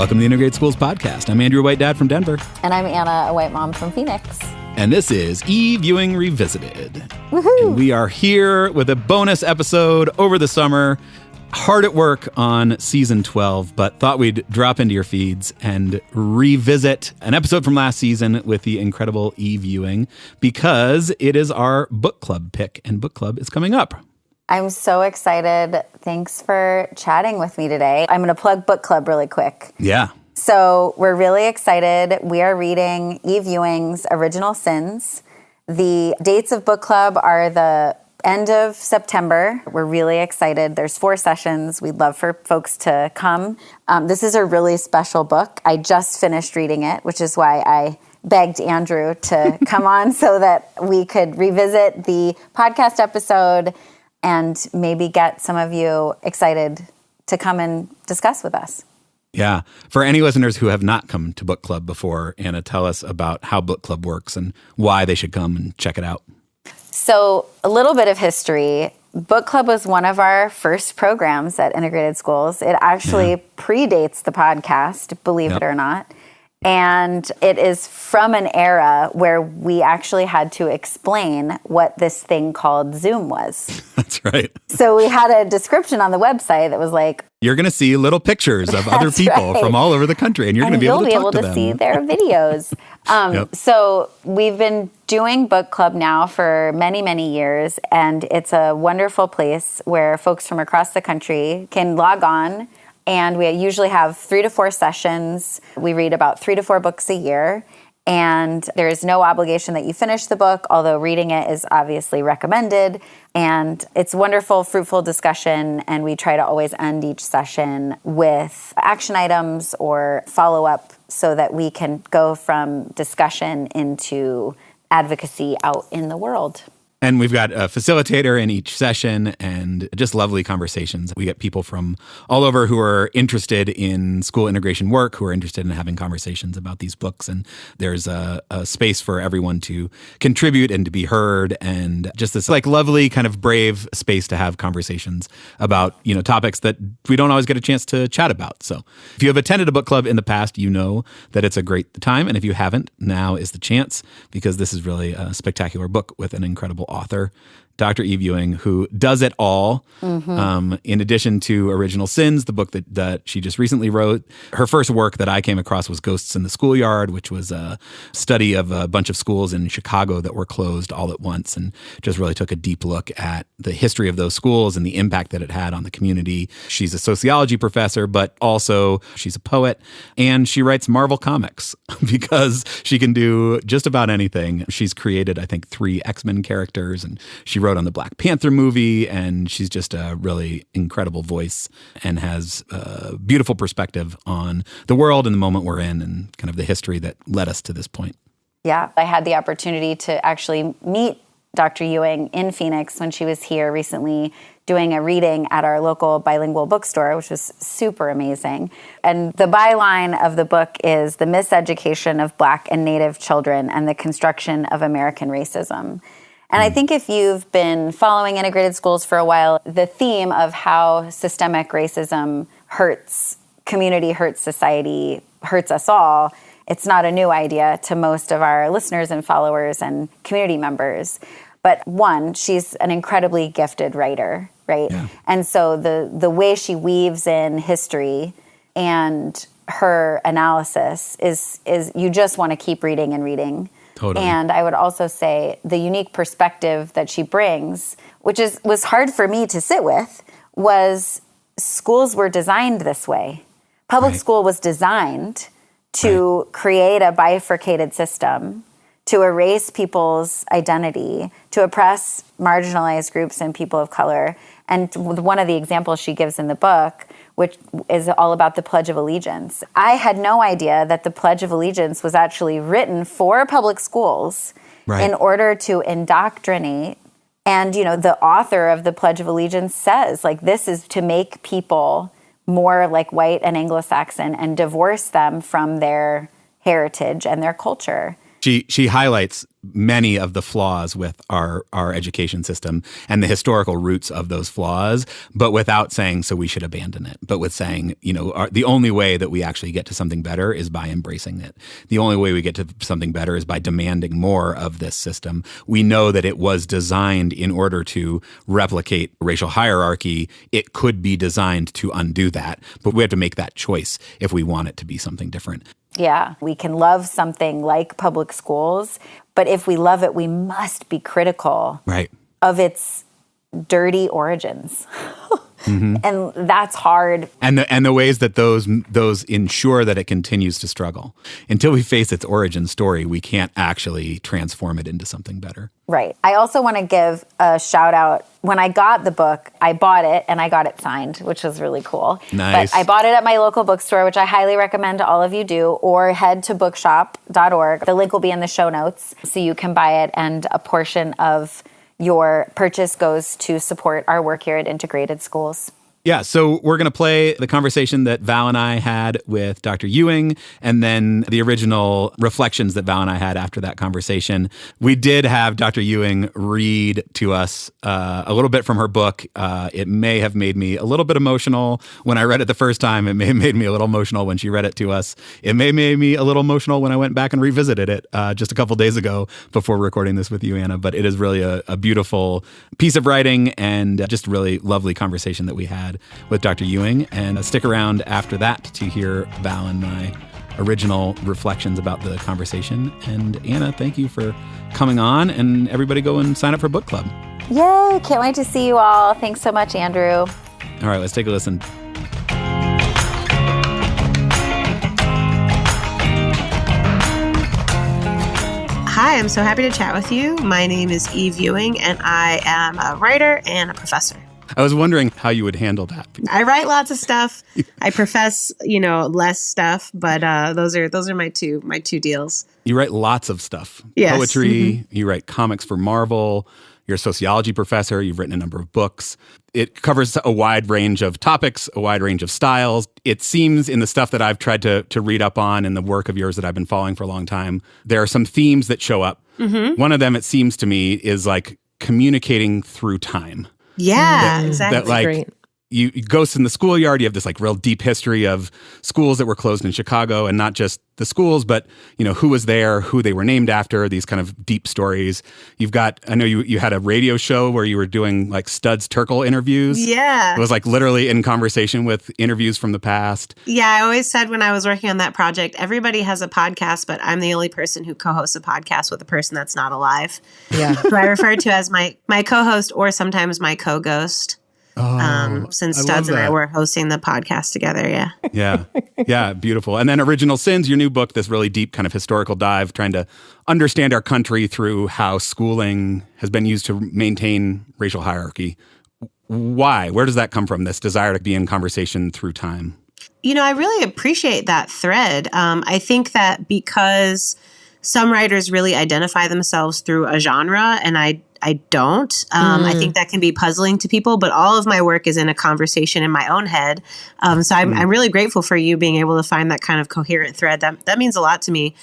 welcome to the Integrated Schools Podcast. I'm Andrew, a white dad from Denver. And I'm Anna, a white mom from Phoenix. And this is Ewing Revisited. Woohoo! And we are here with a bonus episode over the summer. Hard at work on season 12, but thought we'd drop into your feeds and revisit an episode from last season with the incredible Eve Ewing because it is our book club pick, and book club is coming up. I'm so excited. Thanks for chatting with me today. I'm going to plug book club really quick. Yeah. So we're really excited. We are reading Eve Ewing's Original Sins. The dates of book club are the end of September. We're really excited. There's 4 sessions. We'd love for folks to come. This is a really special book. I just finished reading it, which is why I begged Andrew to come on so that we could revisit the podcast episode and maybe get some of you excited to come and discuss with us. Yeah. For any listeners who have not come to book club before, Anna, tell us about how book club works and why they should come and check it out. So a little bit of history. Book club was one of our first programs at Integrated Schools. It actually predates the podcast, believe it or not. And it is from an era where we actually had to explain what this thing called Zoom was. That's right. So we had a description on the website that was like, you're going to see little pictures of other people from all over the country, and you're going to be able to talk to them. You'll be able to see their videos. So we've been doing book club now for many, many years, and it's a wonderful place where folks from across the country can log on. And we usually have 3 to 4 sessions. We read about 3 to 4 books a year. And there is no obligation that you finish the book, although reading it is obviously recommended. And it's wonderful, fruitful discussion. And we try to always end each session with action items or follow-up so that we can go from discussion into advocacy out in the world. And we've got a facilitator in each session and just lovely conversations. We get people from all over who are interested in school integration work, who are interested in having conversations about these books. And there's a space for everyone to contribute and to be heard, and just this like lovely kind of brave space to have conversations about, you know, topics that we don't always get a chance to chat about. So if you have attended a book club in the past, you know that it's a great time. And if you haven't, now is the chance, because this is really a spectacular book with an incredible author, Dr. Eve Ewing, who does it all. In addition to Original Sins, the book that she just recently wrote. Her first work that I came across was Ghosts in the Schoolyard, which was a study of a bunch of schools in Chicago that were closed all at once, and just really took a deep look at the history of those schools and the impact that it had on the community. She's a sociology professor, but also she's a poet, and she writes Marvel comics because she can do just about anything. She's created, I think, 3 X-Men characters, and she wrote on the Black Panther movie, and she's just a really incredible voice and has a beautiful perspective on the world and the moment we're in and kind of the history that led us to this point. Yeah, I had the opportunity to actually meet Dr. Ewing in Phoenix when she was here recently doing a reading at our local bilingual bookstore, which was super amazing. And the byline of the book is The Miseducation of Black and Native Children and the Construction of American Racism. And I think if you've been following integrated schools for a while, the theme of how systemic racism hurts community, hurts society, hurts us all, it's not a new idea to most of our listeners and followers and community members. But one, she's an incredibly gifted writer, right? Yeah. And so the way she weaves in history and her analysis is you just want to keep reading and reading. Totally. And I would also say the unique perspective that she brings, which was hard for me to sit with, was schools were designed this way. Public school was designed to create a bifurcated system, to erase people's identity, to oppress marginalized groups and people of color. And one of the examples she gives in the book, which is all about the Pledge of Allegiance. I had no idea that the Pledge of Allegiance was actually written for public schools in order to indoctrinate. And, you know, the author of the Pledge of Allegiance says, like, this is to make people more like white and Anglo-Saxon and divorce them from their heritage and their culture. She highlights many of the flaws with our education system and the historical roots of those flaws, but without saying, so we should abandon it, but with saying, the only way that we actually get to something better is by embracing it. The only way we get to something better is by demanding more of this system. We know that it was designed in order to replicate racial hierarchy. It could be designed to undo that, but we have to make that choice if we want it to be something different. Yeah, we can love something like public schools, but if we love it, we must be critical of its dirty origins. Mm-hmm. And that's hard. And the ways that those ensure that it continues to struggle. Until we face its origin story, we can't actually transform it into something better. Right. I also want to give a shout out. When I got the book, I bought it and I got it signed, which was really cool. Nice. But I bought it at my local bookstore, which I highly recommend to all of you do, or head to bookshop.org. The link will be in the show notes so you can buy it, and a portion of your purchase goes to support our work here at Integrated Schools. Yeah, so we're going to play the conversation that Val and I had with Dr. Ewing, and then the original reflections that Val and I had after that conversation. We did have Dr. Ewing read to us a little bit from her book. It may have made me a little bit emotional when I read it the first time. It may have made me a little emotional when she read it to us. It may have made me a little emotional when I went back and revisited it just a couple days ago before recording this with you, Anna. But it is really a beautiful piece of writing and just a really lovely conversation that we had with Dr. Ewing. And stick around after that to hear Val and my original reflections about the conversation. And Anna, thank you for coming on, and everybody go and sign up for book club. Yay, can't wait to see you all. Thanks so much, Andrew. All right, let's take a listen. Hi, I'm so happy to chat with you. My name is Eve Ewing, and I am a writer and a professor. I was wondering how you would handle that. I write lots of stuff. I profess, less stuff, but those are my two deals. You write lots of stuff. Yes. Poetry, Mm-hmm. You write comics for Marvel, you're a sociology professor, you've written a number of books. It covers a wide range of topics, a wide range of styles. It seems in the stuff that I've tried to read up on and the work of yours that I've been following for a long time, there are some themes that show up. Mm-hmm. One of them, it seems to me, is like communicating through time. Yeah, exactly. That like Great. you Ghosts in the Schoolyard, you have this like real deep history of schools that were closed in Chicago, and not just the schools, but who was there, who they were named after, these kind of deep stories. You've got, I know you had a radio show where you were doing like Studs Terkel interviews. Yeah. It was like literally in conversation with interviews from the past. Yeah, I always said when I was working on that project, everybody has a podcast, but I'm the only person who co-hosts a podcast with a person that's not alive. Yeah. Who I refer to as my co-host or sometimes my co-ghost. Since Studs and I were hosting the podcast together, yeah. Yeah, beautiful. And then Original Sins, your new book, this really deep kind of historical dive, trying to understand our country through how schooling has been used to maintain racial hierarchy. Why? Where does that come from, this desire to be in conversation through time? I really appreciate that thread. I think that because some writers really identify themselves through a genre, and I don't. I think that can be puzzling to people, but all of my work is in a conversation in my own head. So I'm really grateful for you being able to find that kind of coherent thread. That means a lot to me.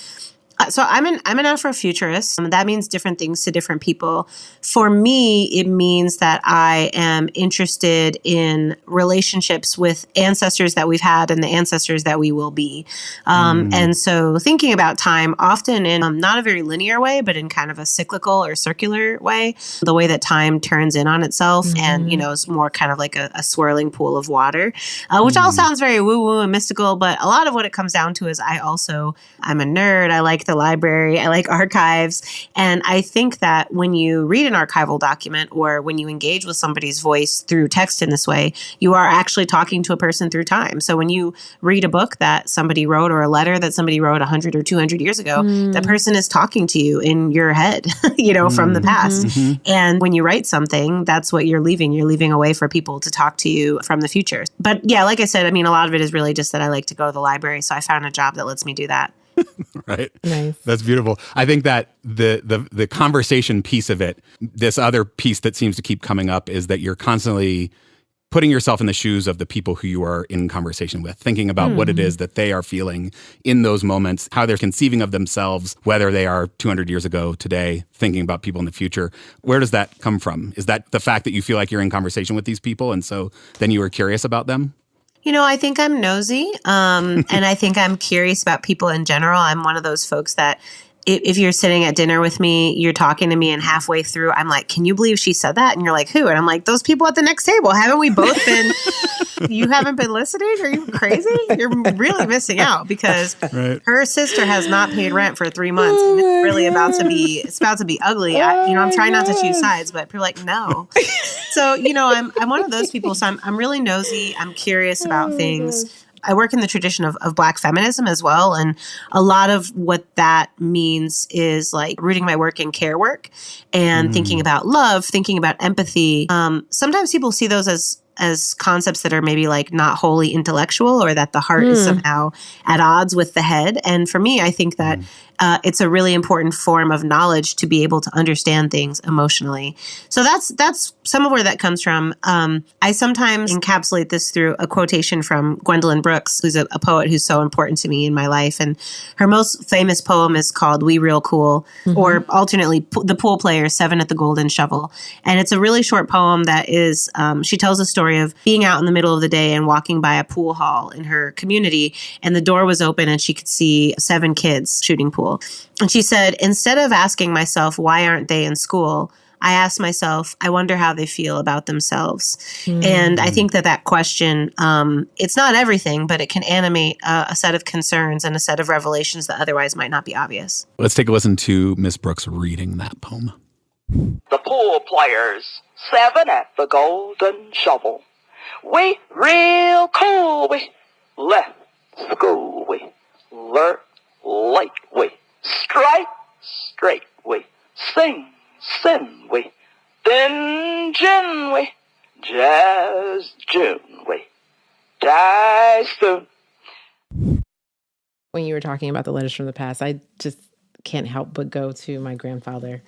So I'm an Afrofuturist. That means different things to different people. For me, it means that I am interested in relationships with ancestors that we've had and the ancestors that we will be. And so thinking about time often in not a very linear way, but in kind of a cyclical or circular way, the way that time turns in on itself and, is more kind of like a swirling pool of water, which all sounds very woo-woo and mystical. But a lot of what it comes down to is I'm a nerd. I like the library. I like archives. And I think that when you read an archival document or when you engage with somebody's voice through text in this way, you are actually talking to a person through time. So when you read a book that somebody wrote or a letter that somebody wrote 100 or 200 years ago, that person is talking to you in your head, from the past. And when you write something, that's what you're leaving. You're leaving a way for people to talk to you from the future. But yeah, like I said, a lot of it is really just that I like to go to the library. So I found a job that lets me do that. Right. Nice. That's beautiful. I think that the conversation piece of it, this other piece that seems to keep coming up is that you're constantly putting yourself in the shoes of the people who you are in conversation with, thinking about what it is that they are feeling in those moments, how they're conceiving of themselves, whether they are 200 years ago, today, thinking about people in the future. Where does that come from? Is that the fact that you feel like you're in conversation with these people and so then you were curious about them? I think I'm nosy, and I think I'm curious about people in general. I'm one of those folks that if you're sitting at dinner with me, you're talking to me, and halfway through, I'm like, can you believe she said that? And you're like, who? And I'm like, those people at the next table. Haven't we both been, you haven't been listening? Are you crazy? You're really missing out because her sister has not paid rent for 3 months. And it's really about to be ugly. I'm trying not to choose sides, but people are like, no. So, I'm one of those people. So I'm really nosy. I'm curious about things. I work in the tradition of Black feminism as well. And a lot of what that means is like rooting my work in care work and thinking about love, thinking about empathy. Sometimes people see those as concepts that are maybe like not wholly intellectual or that the heart is somehow at odds with the head. And for me, I think that it's a really important form of knowledge to be able to understand things emotionally. So that's some of where that comes from. I sometimes encapsulate this through a quotation from Gwendolyn Brooks, who's a poet who's so important to me in my life. And her most famous poem is called We Real Cool, or alternately, The Pool Players, 7 at the Golden Shovel. And it's a really short poem that is, she tells a story of being out in the middle of the day and walking by a pool hall in her community, and the door was open and she could see 7 kids shooting pool. And she said, instead of asking myself, why aren't they in school? I ask myself, I wonder how they feel about themselves. And I think that question, it's not everything, but it can animate a set of concerns and a set of revelations that otherwise might not be obvious. Let's take a listen to Miss Brooks reading that poem. The pool players, 7 at the Golden Shovel. We real cool, we left school, we learn late, we strike straight, we sing sin, we then gin, we jazz June, we die soon. When you were talking about the letters from the past, I just can't help but go to my grandfather,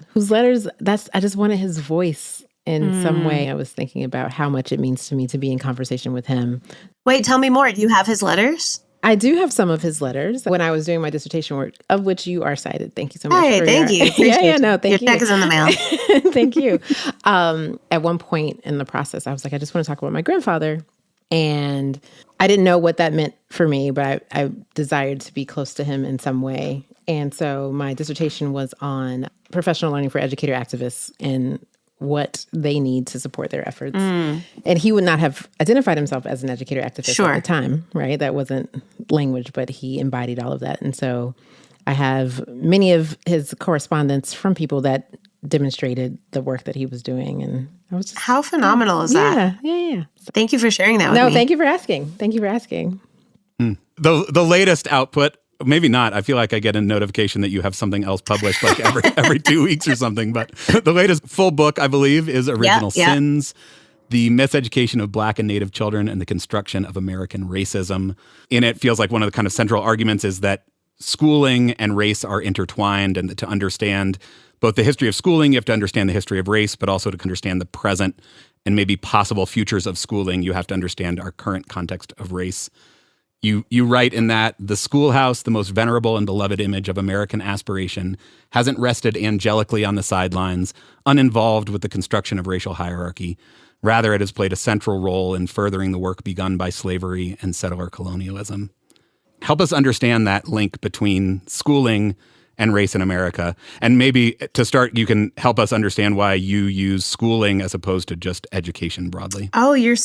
whose letters, I just wanted his voice in some way. I was thinking about how much it means to me to be in conversation with him. Wait, tell me more. Do you have his letters? I do have some of his letters when I was doing my dissertation work, of which you are cited. Thank you so much. Hey, thank you. Thank you. Your check is in the mail. Thank you. At one point in the process, I was like, I just want to talk about my grandfather. And I didn't know what that meant for me, but I desired to be close to him in some way. And so my dissertation was on professional learning for educator activists and what they need to support their efforts. And he would not have identified himself as an educator activist at the time, right? That wasn't language, but he embodied all of that. And so I have many of his correspondence from people that demonstrated the work that he was doing. And I was just... How phenomenal is that? Yeah. Thank you for sharing that with me. No, thank you for asking. Thank you for asking. The latest output, maybe not. I feel like I get a notification that you have something else published like every 2 weeks or something. But the latest full book, I believe, is Original Sins, The Miseducation of Black and Native Children and the Construction of American Racism. In it, feels like one of the kind of central arguments is that schooling and race are intertwined, and that to understand both the history of schooling, you have to understand the history of race, but also to understand the present and maybe possible futures of schooling, you have to understand our current context of race. You write in that, the schoolhouse, the most venerable and beloved image of American aspiration, hasn't rested angelically on the sidelines, uninvolved with the construction of racial hierarchy. Rather, it has played a central role in furthering the work begun by slavery and settler colonialism. Help us understand that link between schooling and race in America. And maybe to start, you can help us understand why you use schooling as opposed to just education broadly. Oh, you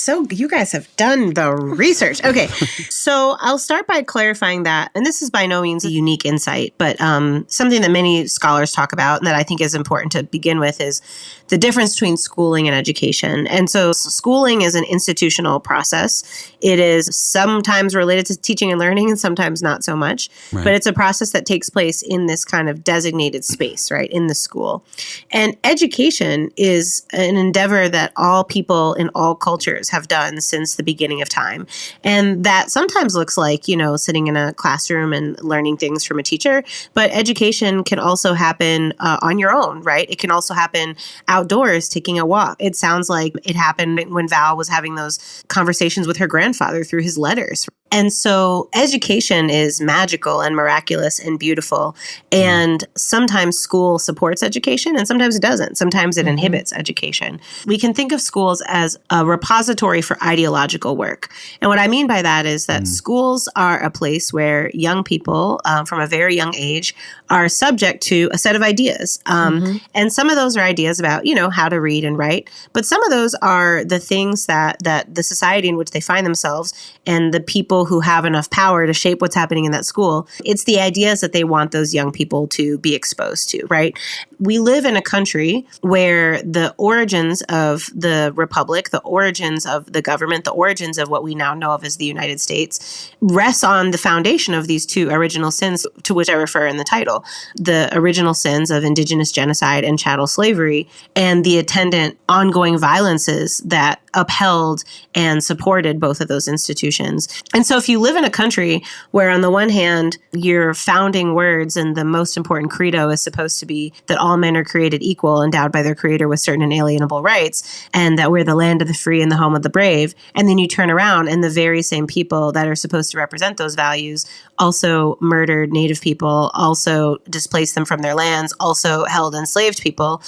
guys have done the research. Okay. So I'll start by clarifying that, and this is by no means a unique insight, but something that many scholars talk about and that I think is important to begin with is the difference between schooling and education. And so schooling is an institutional process. It is sometimes related to teaching and learning and sometimes not so much, but it's a process that takes place in this this kind of designated space, right, in the school. And education is an endeavor that all people in all cultures have done since the beginning of time. And that sometimes looks like, sitting in a classroom and learning things from a teacher. But education can also happen on your own, right? It can also happen outdoors, taking a walk. It sounds like it happened when Val was having those conversations with her grandfather through his letters. And so education is magical and miraculous and beautiful. And sometimes school supports education and sometimes it doesn't. Sometimes it inhibits education. We can think of schools as a repository for ideological work. And what I mean by that is that schools are a place where young people from a very young age are subject to a set of ideas. And some of those are ideas about, how to read and write. But some of those are the things that the society in which they find themselves and the people who have enough power to shape what's happening in that school, it's the ideas that they want those young people to be exposed to, right? We live in a country where the origins of the republic, the origins of the government, the origins of what we now know of as the United States rests on the foundation of these two original sins to which I refer in the title, the original sins of indigenous genocide and chattel slavery and the attendant ongoing violences that upheld and supported both of those institutions. And so if you live in a country where on the one hand, your founding words and the most important credo is supposed to be that all men are created equal, endowed by their creator with certain inalienable rights, and that we're the land of the free and the home of the brave. And then you turn around and the very same people that are supposed to represent those values also murdered Native people, also displaced them from their lands, also held enslaved people.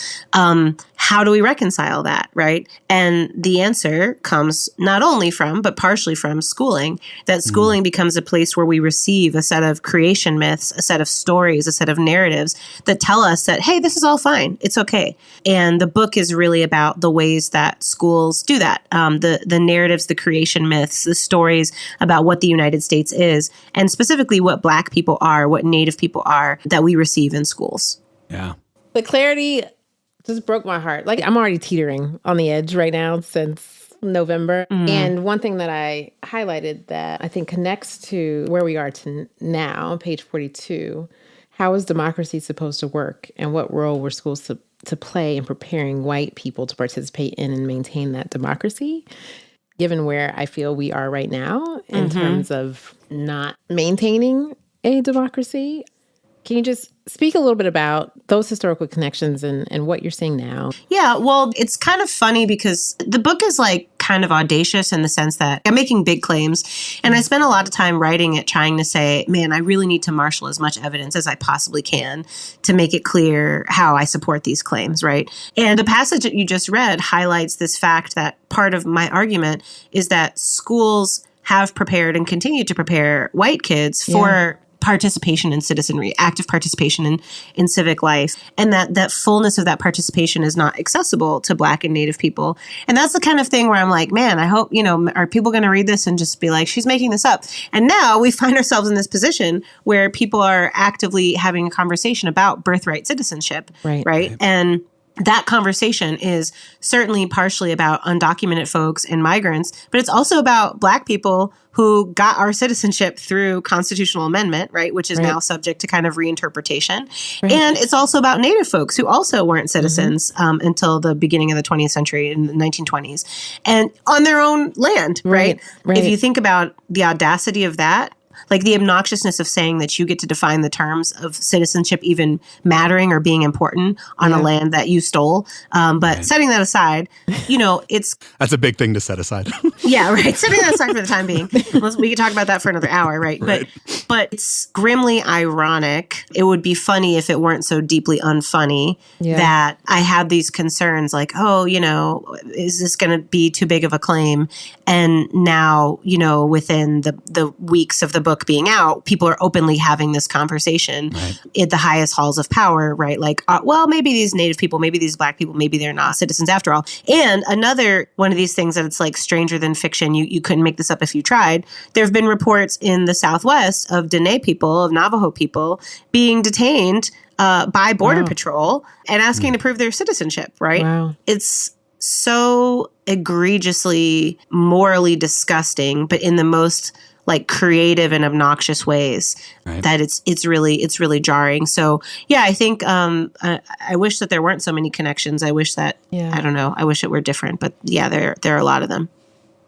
How do we reconcile that, right? And the answer comes not only from, but partially from schooling, that schooling becomes a place where we receive a set of creation myths, a set of stories, a set of narratives that tell us that, hey, this is all fine. It's okay. And the book is really about the ways that schools do that. The narratives, the creation myths, the stories about what the United States is, and specifically what Black people are, what Native people are that we receive in schools. Yeah. The clarity just broke my heart. Like, I'm already teetering on the edge right now since November. And one thing that I highlighted that I think connects to where we are to now, page 42, how is democracy supposed to work and what role were schools to play in preparing white people to participate in and maintain that democracy, given where I feel we are right now in terms of not maintaining a democracy. Can you just speak a little bit about those historical connections and what you're seeing now? Yeah, well, it's kind of funny because the book is like kind of audacious in the sense that I'm making big claims. And I spent a lot of time writing it trying to say, man, I really need to marshal as much evidence as I possibly can to make it clear how I support these claims, right? And the passage that you just read highlights this fact that part of my argument is that schools have prepared and continue to prepare white kids for participation in citizenry, active participation in civic life, and that fullness of that participation is not accessible to Black and Native people. And that's the kind of thing where I'm like, man, I hope, are people going to read this and just be like, she's making this up? And now we find ourselves in this position where people are actively having a conversation about birthright citizenship, right? And that conversation is certainly partially about undocumented folks and migrants, but it's also about Black people who got our citizenship through constitutional amendment, right, which is now subject to kind of reinterpretation. And it's also about Native folks who also weren't citizens until the beginning of the 20th century in the 1920s and on their own land, right? If you think about the audacity of that, like the obnoxiousness of saying that you get to define the terms of citizenship even mattering or being important on a land that you stole. But setting that aside, it's... That's a big thing to set aside. Setting that aside for the time being. We could talk about that for another hour, right? But it's grimly ironic. It would be funny if it weren't so deeply unfunny that I had these concerns like, is this going to be too big of a claim? And now, within the weeks of the book being out, people are openly having this conversation at the highest halls of power, right? Like, maybe these Native people, maybe these Black people, maybe they're not citizens after all. And another one of these things that it's like stranger than fiction, you couldn't make this up if you tried. There have been reports in the Southwest of Dene people, of Navajo people, being detained by Border Patrol and asking to prove their citizenship, right? Wow. It's so egregiously morally disgusting, but in the most like creative and obnoxious ways that it's really jarring. So yeah, I think I wish that there weren't so many connections. I wish that I don't know. I wish it were different, but yeah, there are a lot of them.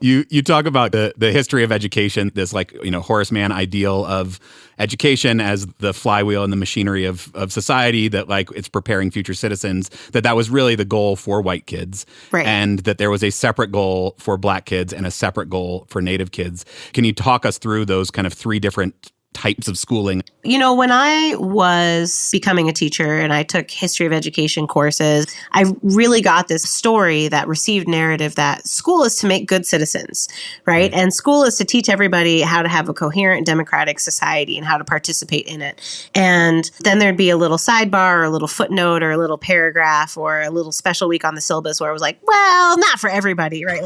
You talk about the history of education, this Horace Mann ideal of education as the flywheel and the machinery of society, that it's preparing future citizens, that was really the goal for white kids. Right. And that there was a separate goal for Black kids and a separate goal for Native kids. Can you talk us through those kind of three different types of schooling? When I was becoming a teacher and I took history of education courses, I really got this story, that received narrative that school is to make good citizens, right? And school is to teach everybody how to have a coherent democratic society and how to participate in it. And then there'd be a little sidebar or a little footnote or a little paragraph or a little special week on the syllabus where it was like, well, not for everybody, right?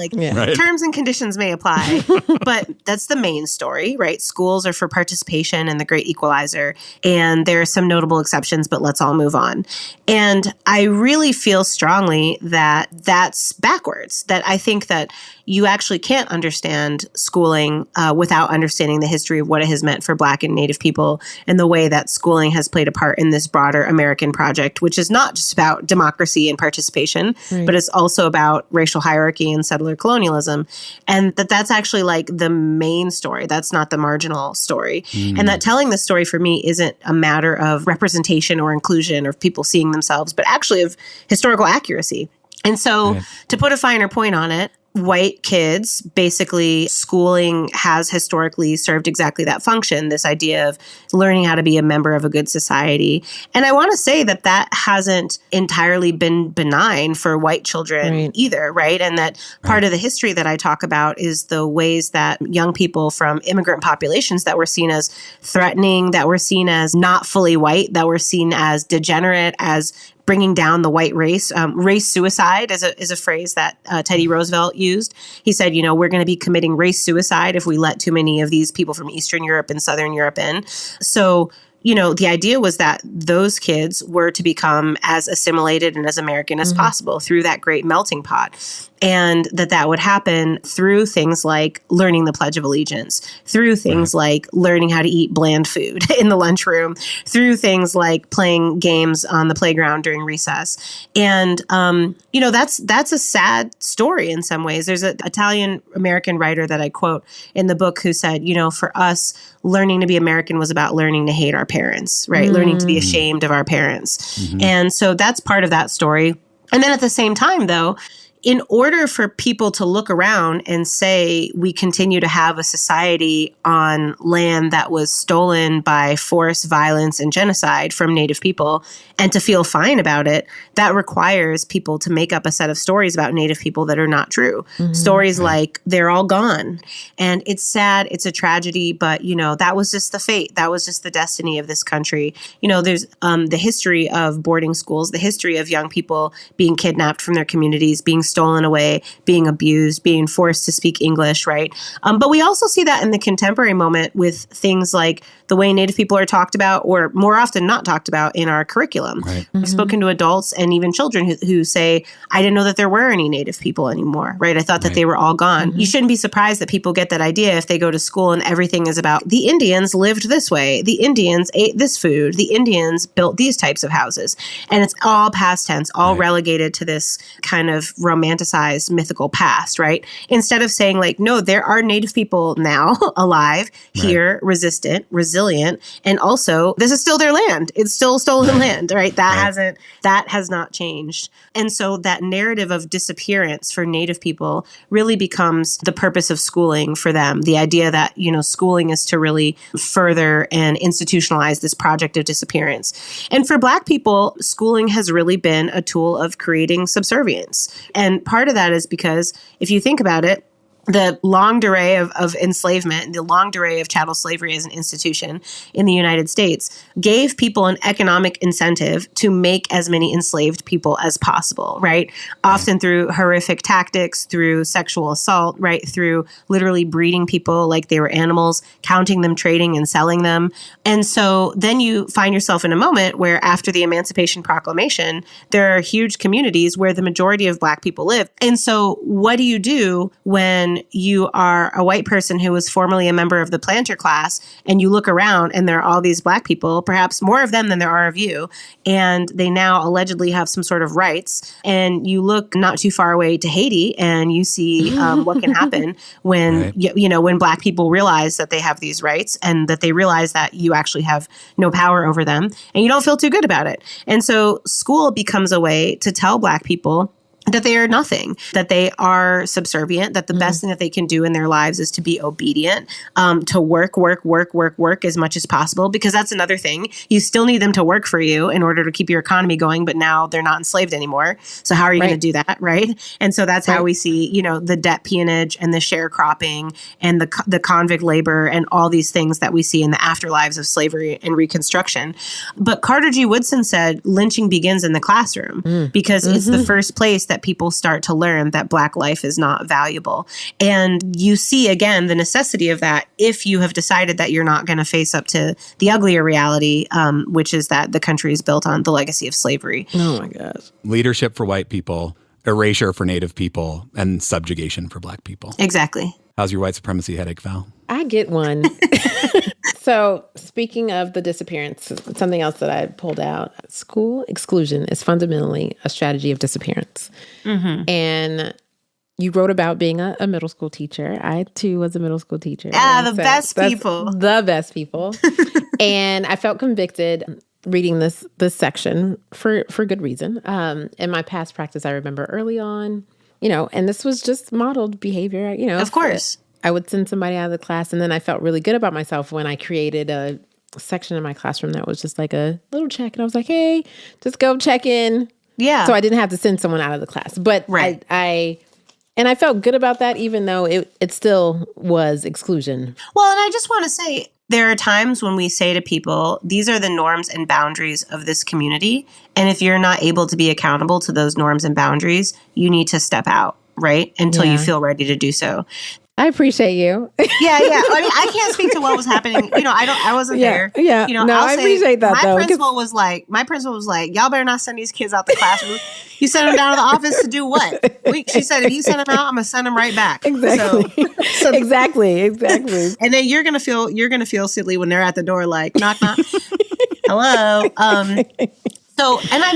Terms and conditions may apply, but that's the main story, right? Schools are for participation and the great equalizer. And there are some notable exceptions, but let's all move on. And I really feel strongly that that's backwards, that I think that you actually can't understand schooling without understanding the history of what it has meant for Black and Native people and the way that schooling has played a part in this broader American project, which is not just about democracy and participation, but it's also about racial hierarchy and settler colonialism. And that's actually the main story. That's not the marginal story. And that telling the story for me isn't a matter of representation or inclusion or people seeing themselves, but actually of historical accuracy. And so to put a finer point on it, white kids, basically schooling has historically served exactly that function, this idea of learning how to be a member of a good society. And I want to say that hasn't entirely been benign for white children either, right? And that part of the history that I talk about is the ways that young people from immigrant populations that were seen as threatening, that were seen as not fully white, that were seen as degenerate, as bringing down the white race. Race suicide is a phrase that Teddy Roosevelt used. He said, we're going to be committing race suicide if we let too many of these people from Eastern Europe and Southern Europe in. So, the idea was that those kids were to become as assimilated and as American as possible through that great melting pot. And that would happen through things like learning the Pledge of Allegiance, through things like learning how to eat bland food in the lunchroom, through things like playing games on the playground during recess. And, that's a sad story in some ways. There's an Italian-American writer that I quote in the book who said, for us, learning to be American was about learning to hate our parents, right? Learning to be ashamed of our parents. And so that's part of that story. And then at the same time, though, in order for people to look around and say we continue to have a society on land that was stolen by force, violence, and genocide from Native people, and to feel fine about it, that requires people to make up a set of stories about Native people that are not true. Stories like they're all gone. And it's sad, it's a tragedy, but, that was just the fate. That was just the destiny of this country. There's the history of boarding schools, the history of young people being kidnapped from their communities, being stolen away, being abused, being forced to speak English, right? But we also see that in the contemporary moment with things like the way Native people are talked about, or more often not talked about in our curriculum. I've spoken to adults and even children who say, I didn't know that there were any Native people anymore, right? I thought that they were all gone. You shouldn't be surprised that people get that idea if they go to school and everything is about the Indians lived this way, the Indians ate this food, the Indians built these types of houses. And it's all past tense, all relegated to this kind of romanticized mythical past, right? Instead of saying no, there are Native people now alive, here, resistant, resilient, and also this is still their land. It's still stolen land, right? That has not changed. And so that narrative of disappearance for Native people really becomes the purpose of schooling for them. The idea that, schooling is to really further and institutionalize this project of disappearance. And for Black people, schooling has really been a tool of creating subservience. And part of that is because if you think about it, the longue durée of enslavement, the longue durée of chattel slavery as an institution in the United States gave people an economic incentive to make as many enslaved people as possible, right? Often through horrific tactics, through sexual assault, right? Through literally breeding people like they were animals, counting them, trading and selling them. And so then you find yourself in a moment where after the Emancipation Proclamation, there are huge communities where the majority of Black people live. And so what do you do when when you are a white person who was formerly a member of the planter class and you look around and there are all these Black people, perhaps more of them than there are of you, and they now allegedly have some sort of rights. And you look not too far away to Haiti and you see what can happen when, Right. you know, when Black people realize that they have these rights and that they realize that you actually have no power over them and you don't feel too good about it. And so school becomes a way to tell Black people that they are nothing, that they are subservient, that the best thing that they can do in their lives is to be obedient, to work as much as possible, because that's another thing. You still need them to work for you in order to keep your economy going, but now they're not enslaved anymore. So how are you going to do that, right? And so that's how we see, you know, the debt peonage and the sharecropping and the convict labor and all these things that we see in the afterlives of slavery and Reconstruction. But Carter G. Woodson said lynching begins in the classroom because it's the first place that people start to learn that Black life is not valuable. And you see, again, the necessity of that if you have decided that you're not going to face up to the uglier reality, which is that the country is built on the legacy of slavery. Oh, my gosh. Leadership for white people, erasure for Native people, and subjugation for Black people. Exactly. How's your white supremacy headache, Val? I get one. So speaking of the disappearance, something else that I pulled out, school exclusion is fundamentally a strategy of disappearance. And you wrote about being a middle school teacher. I, too, was a middle school teacher. The best people. The best people. And I felt convicted reading this section for good reason. In my past practice, I remember early on, you know, and this was just modeled behavior, you know. Of course. I would send somebody out of the class, and then I felt really good about myself when I created a section in my classroom that was just like a little check. And I was like, hey, just go check in. Yeah. So I didn't have to send someone out of the class. But I felt good about that, even though it still was exclusion. Well, and I just want to say, there are times when we say to people, these are the norms and boundaries of this community. And if you're not able to be accountable to those norms and boundaries, you need to step out, right? Until you feel ready to do so. I appreciate you. Yeah. I mean, I can't speak to what was happening. You know, I wasn't there. Yeah. You know, no, I appreciate that. My principal was like, y'all better not send these kids out the classroom. You send them down to the office to do what? She said, if you send them out, I'm gonna send them right back. Exactly. So Exactly. And then you're gonna feel silly when they're at the door, like knock knock. Hello. So, and I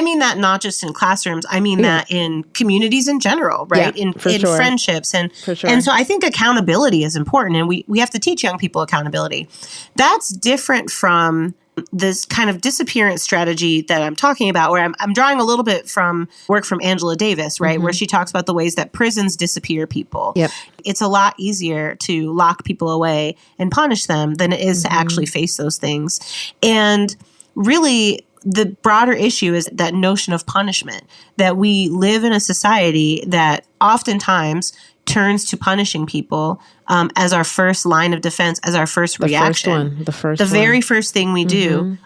mean that not just in classrooms, I mean that in communities in general, right? Yeah, in sure. friendships. And sure. And so I think accountability is important, and we have to teach young people accountability. That's different from this kind of disappearance strategy that I'm talking about, where I'm drawing a little bit from work from Angela Davis, right? Where she talks about the ways that prisons disappear people. Yep. It's a lot easier to lock people away and punish them than it is to actually face those things. And really, the broader issue is that notion of punishment, that we live in a society that oftentimes turns to punishing people as our first line of defense, as our first reaction. The very first thing we do,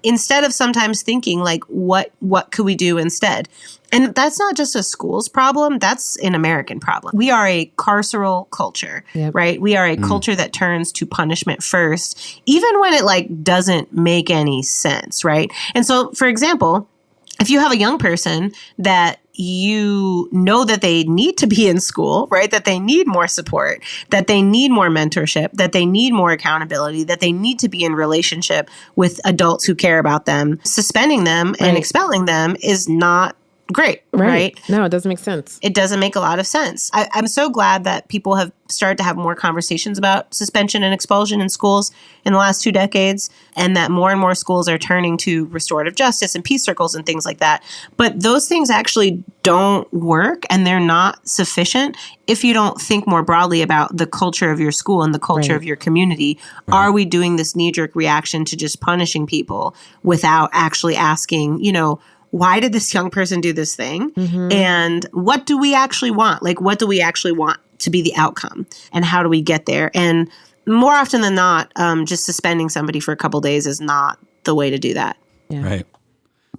instead of sometimes thinking like, what could we do instead? And that's not just a school's problem. That's an American problem. We are a carceral culture, right? We are a culture that turns to punishment first, even when it like doesn't make any sense, right? And so, for example, if you have a young person that you know that they need to be in school, right? That they need more support, that they need more mentorship, that they need more accountability, that they need to be in relationship with adults who care about them. Suspending them and expelling them is not great, right? No, it doesn't make sense. It doesn't make a lot of sense. I'm so glad that people have started to have more conversations about suspension and expulsion in schools in the last 2 decades, and that more and more schools are turning to restorative justice and peace circles and things like that. But those things actually don't work, and they're not sufficient if you don't think more broadly about the culture of your school and the culture of your community. Are we doing this knee-jerk reaction to just punishing people without actually asking, you know, why did this young person do this thing? And what do we actually want? Like, what do we actually want to be the outcome? And how do we get there? And more often than not, just suspending somebody for a couple days is not the way to do that. Yeah. Right.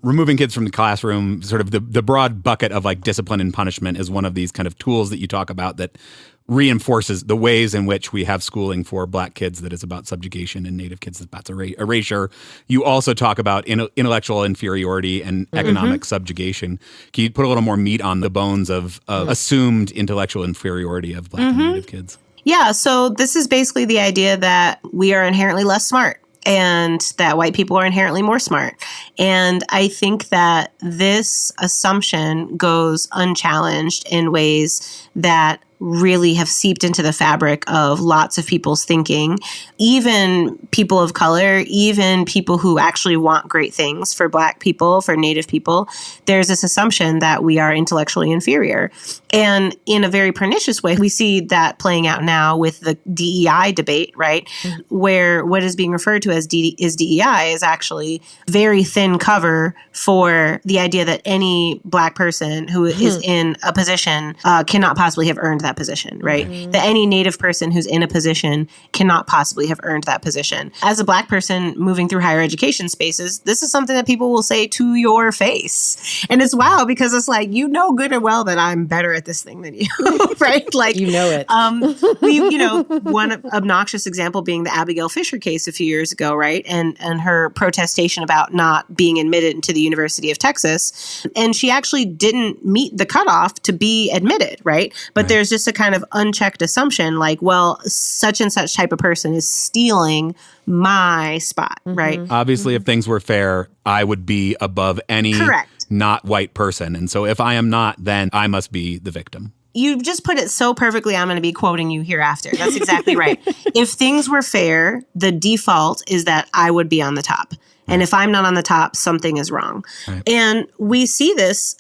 removing kids from the classroom, sort of the broad bucket of like discipline and punishment is one of these kind of tools that you talk about that reinforces the ways in which we have schooling for Black kids that is about subjugation and Native kids that's about erasure. You also talk about intellectual inferiority and economic subjugation. Can you put a little more meat on the bones of assumed intellectual inferiority of Black and Native kids? Yeah, so this is basically the idea that we are inherently less smart and that white people are inherently more smart. And I think that this assumption goes unchallenged in ways that really have seeped into the fabric of lots of people's thinking, even people of color, even people who actually want great things for Black people, for Native people. There's this assumption that we are intellectually inferior. And in a very pernicious way, we see that playing out now with the DEI debate, right? Where what is being referred to as DEI is actually very thin cover for the idea that any Black person who is in a position cannot possibly have earned that position, right? That any Native person who's in a position cannot possibly have earned that position. As a Black person moving through higher education spaces, this is something that people will say to your face. And it's wow, because it's like, you know good and well that I'm better at this thing than you, right? Like, You know it. One obnoxious example being the Abigail Fisher case a few years ago, right? And her protestation about not being admitted into the University of Texas. And she actually didn't meet the cutoff to be admitted, right? But there's just a kind of unchecked assumption like, well, such and such type of person is stealing my spot, right? Obviously, if things were fair, I would be above any not white person. And so if I am not, then I must be the victim. You just put it so perfectly. I'm going to be quoting you hereafter. That's exactly right. If things were fair, the default is that I would be on the top. And if I'm not on the top, something is wrong. Right. And we see this,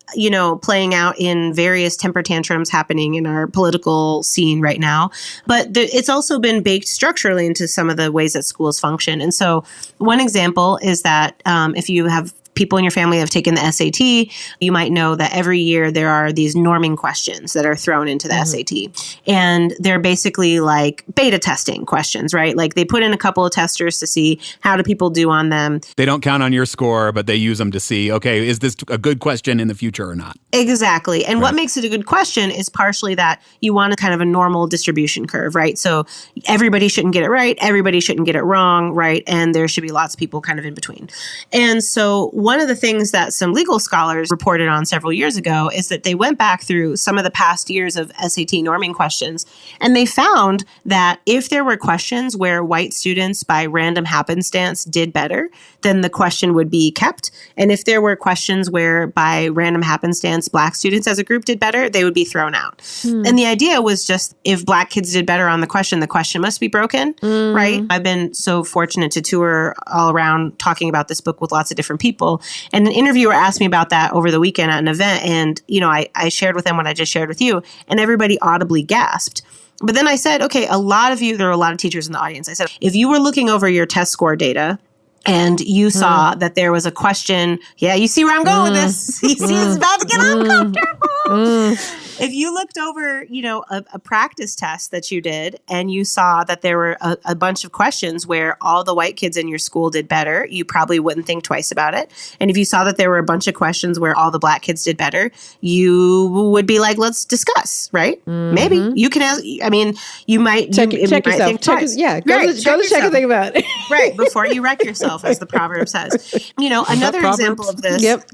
playing out in various temper tantrums happening in our political scene right now. But it's also been baked structurally into some of the ways that schools function. And so one example is that if you have people in your family have taken the SAT, you might know that every year there are these norming questions that are thrown into the SAT. And they're basically like beta testing questions, right? Like they put in a couple of testers to see how do people do on them. They don't count on your score, but they use them to see, okay, is this a good question in the future or not? Exactly. And what makes it a good question is partially that you want a kind of a normal distribution curve, right? So everybody shouldn't get it right. Everybody shouldn't get it wrong, right? And there should be lots of people kind of in between. And so one of the things that some legal scholars reported on several years ago is that they went back through some of the past years of SAT norming questions, and they found that if there were questions where white students by random happenstance did better, then the question would be kept. And if there were questions where by random happenstance Black students as a group did better, they would be thrown out. And the idea was just if Black kids did better on the question must be broken, right? I've been so fortunate to tour all around talking about this book with lots of different people. And an interviewer asked me about that over the weekend at an event. And, I shared with them what I just shared with you, and everybody audibly gasped. But then I said, okay, there are a lot of teachers in the audience. I said, if you were looking over your test score data and you saw that there was a question, you see where I'm going with this. You see, it's about to get uncomfortable. If you looked over, a practice test that you did and you saw that there were a bunch of questions where all the white kids in your school did better, you probably wouldn't think twice about it. And if you saw that there were a bunch of questions where all the Black kids did better, you would be like, let's discuss, right? Maybe you can ask, you might check yourself. Think twice. Go to check and think about it. Right. Before you wreck yourself, as the proverb says. Another example of this. Yep.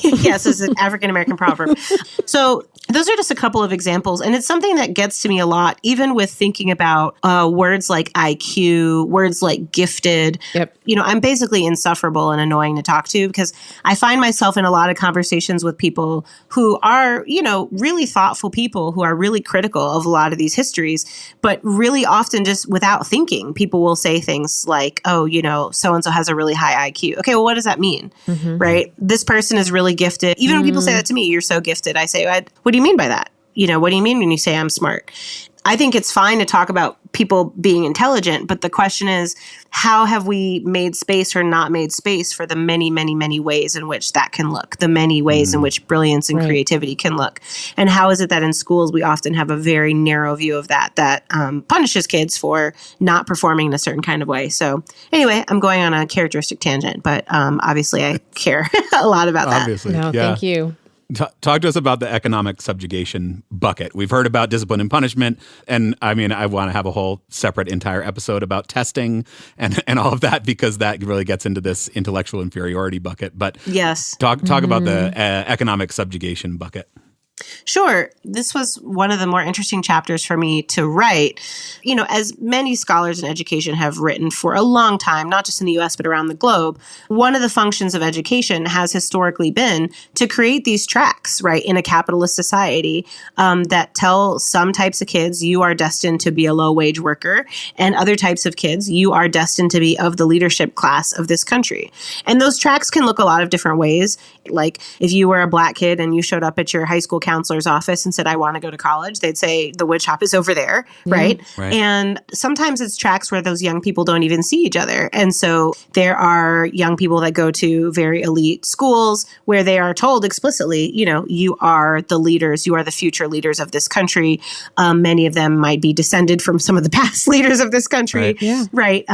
Yes, it's an African-American proverb. So those are just a couple of examples. And it's something that gets to me a lot, even with thinking about words like IQ, words like gifted. Yep. I'm basically insufferable and annoying to talk to because I find myself in a lot of conversations with people who are, really thoughtful people who are really critical of a lot of these histories, but really often just without thinking, people will say things like, oh, so-and-so has a really high IQ. Okay, well, what does that mean? Right? This person is really gifted. Even when people say that to me, you're so gifted, I say, what do you mean by that? What do you mean when you say I'm smart? I think it's fine to talk about people being intelligent, but the question is, how have we made space or not made space for the many, many, many ways in which that can look, the many ways in which brilliance and creativity can look? And how is it that in schools we often have a very narrow view of that punishes kids for not performing in a certain kind of way? So anyway, I'm going on a characteristic tangent, but obviously I care a lot about that. Obviously, No, yeah. thank you. Talk to us about the economic subjugation bucket. We've heard about discipline and punishment, and I mean, I want to have a whole separate entire episode about testing and all of that, because that really gets into this intellectual inferiority bucket. But yes, talk about the economic subjugation bucket. Sure. This was one of the more interesting chapters for me to write. You know, as many scholars in education have written for a long time, not just in the US, but around the globe, one of the functions of education has historically been to create these tracks, right, in a capitalist society that tell some types of kids you are destined to be a low-wage worker, and other types of kids you are destined to be of the leadership class of this country. And those tracks can look a lot of different ways. Like if you were a Black kid and you showed up at your high school counselor's office and said, I want to go to college, they'd say the wood shop is over there, right? And sometimes it's tracks where those young people don't even see each other. And so there are young people that go to very elite schools where they are told explicitly, you know, you are the leaders, you are the future leaders of this country. Many of them might be descended from some of the past leaders of this country, right?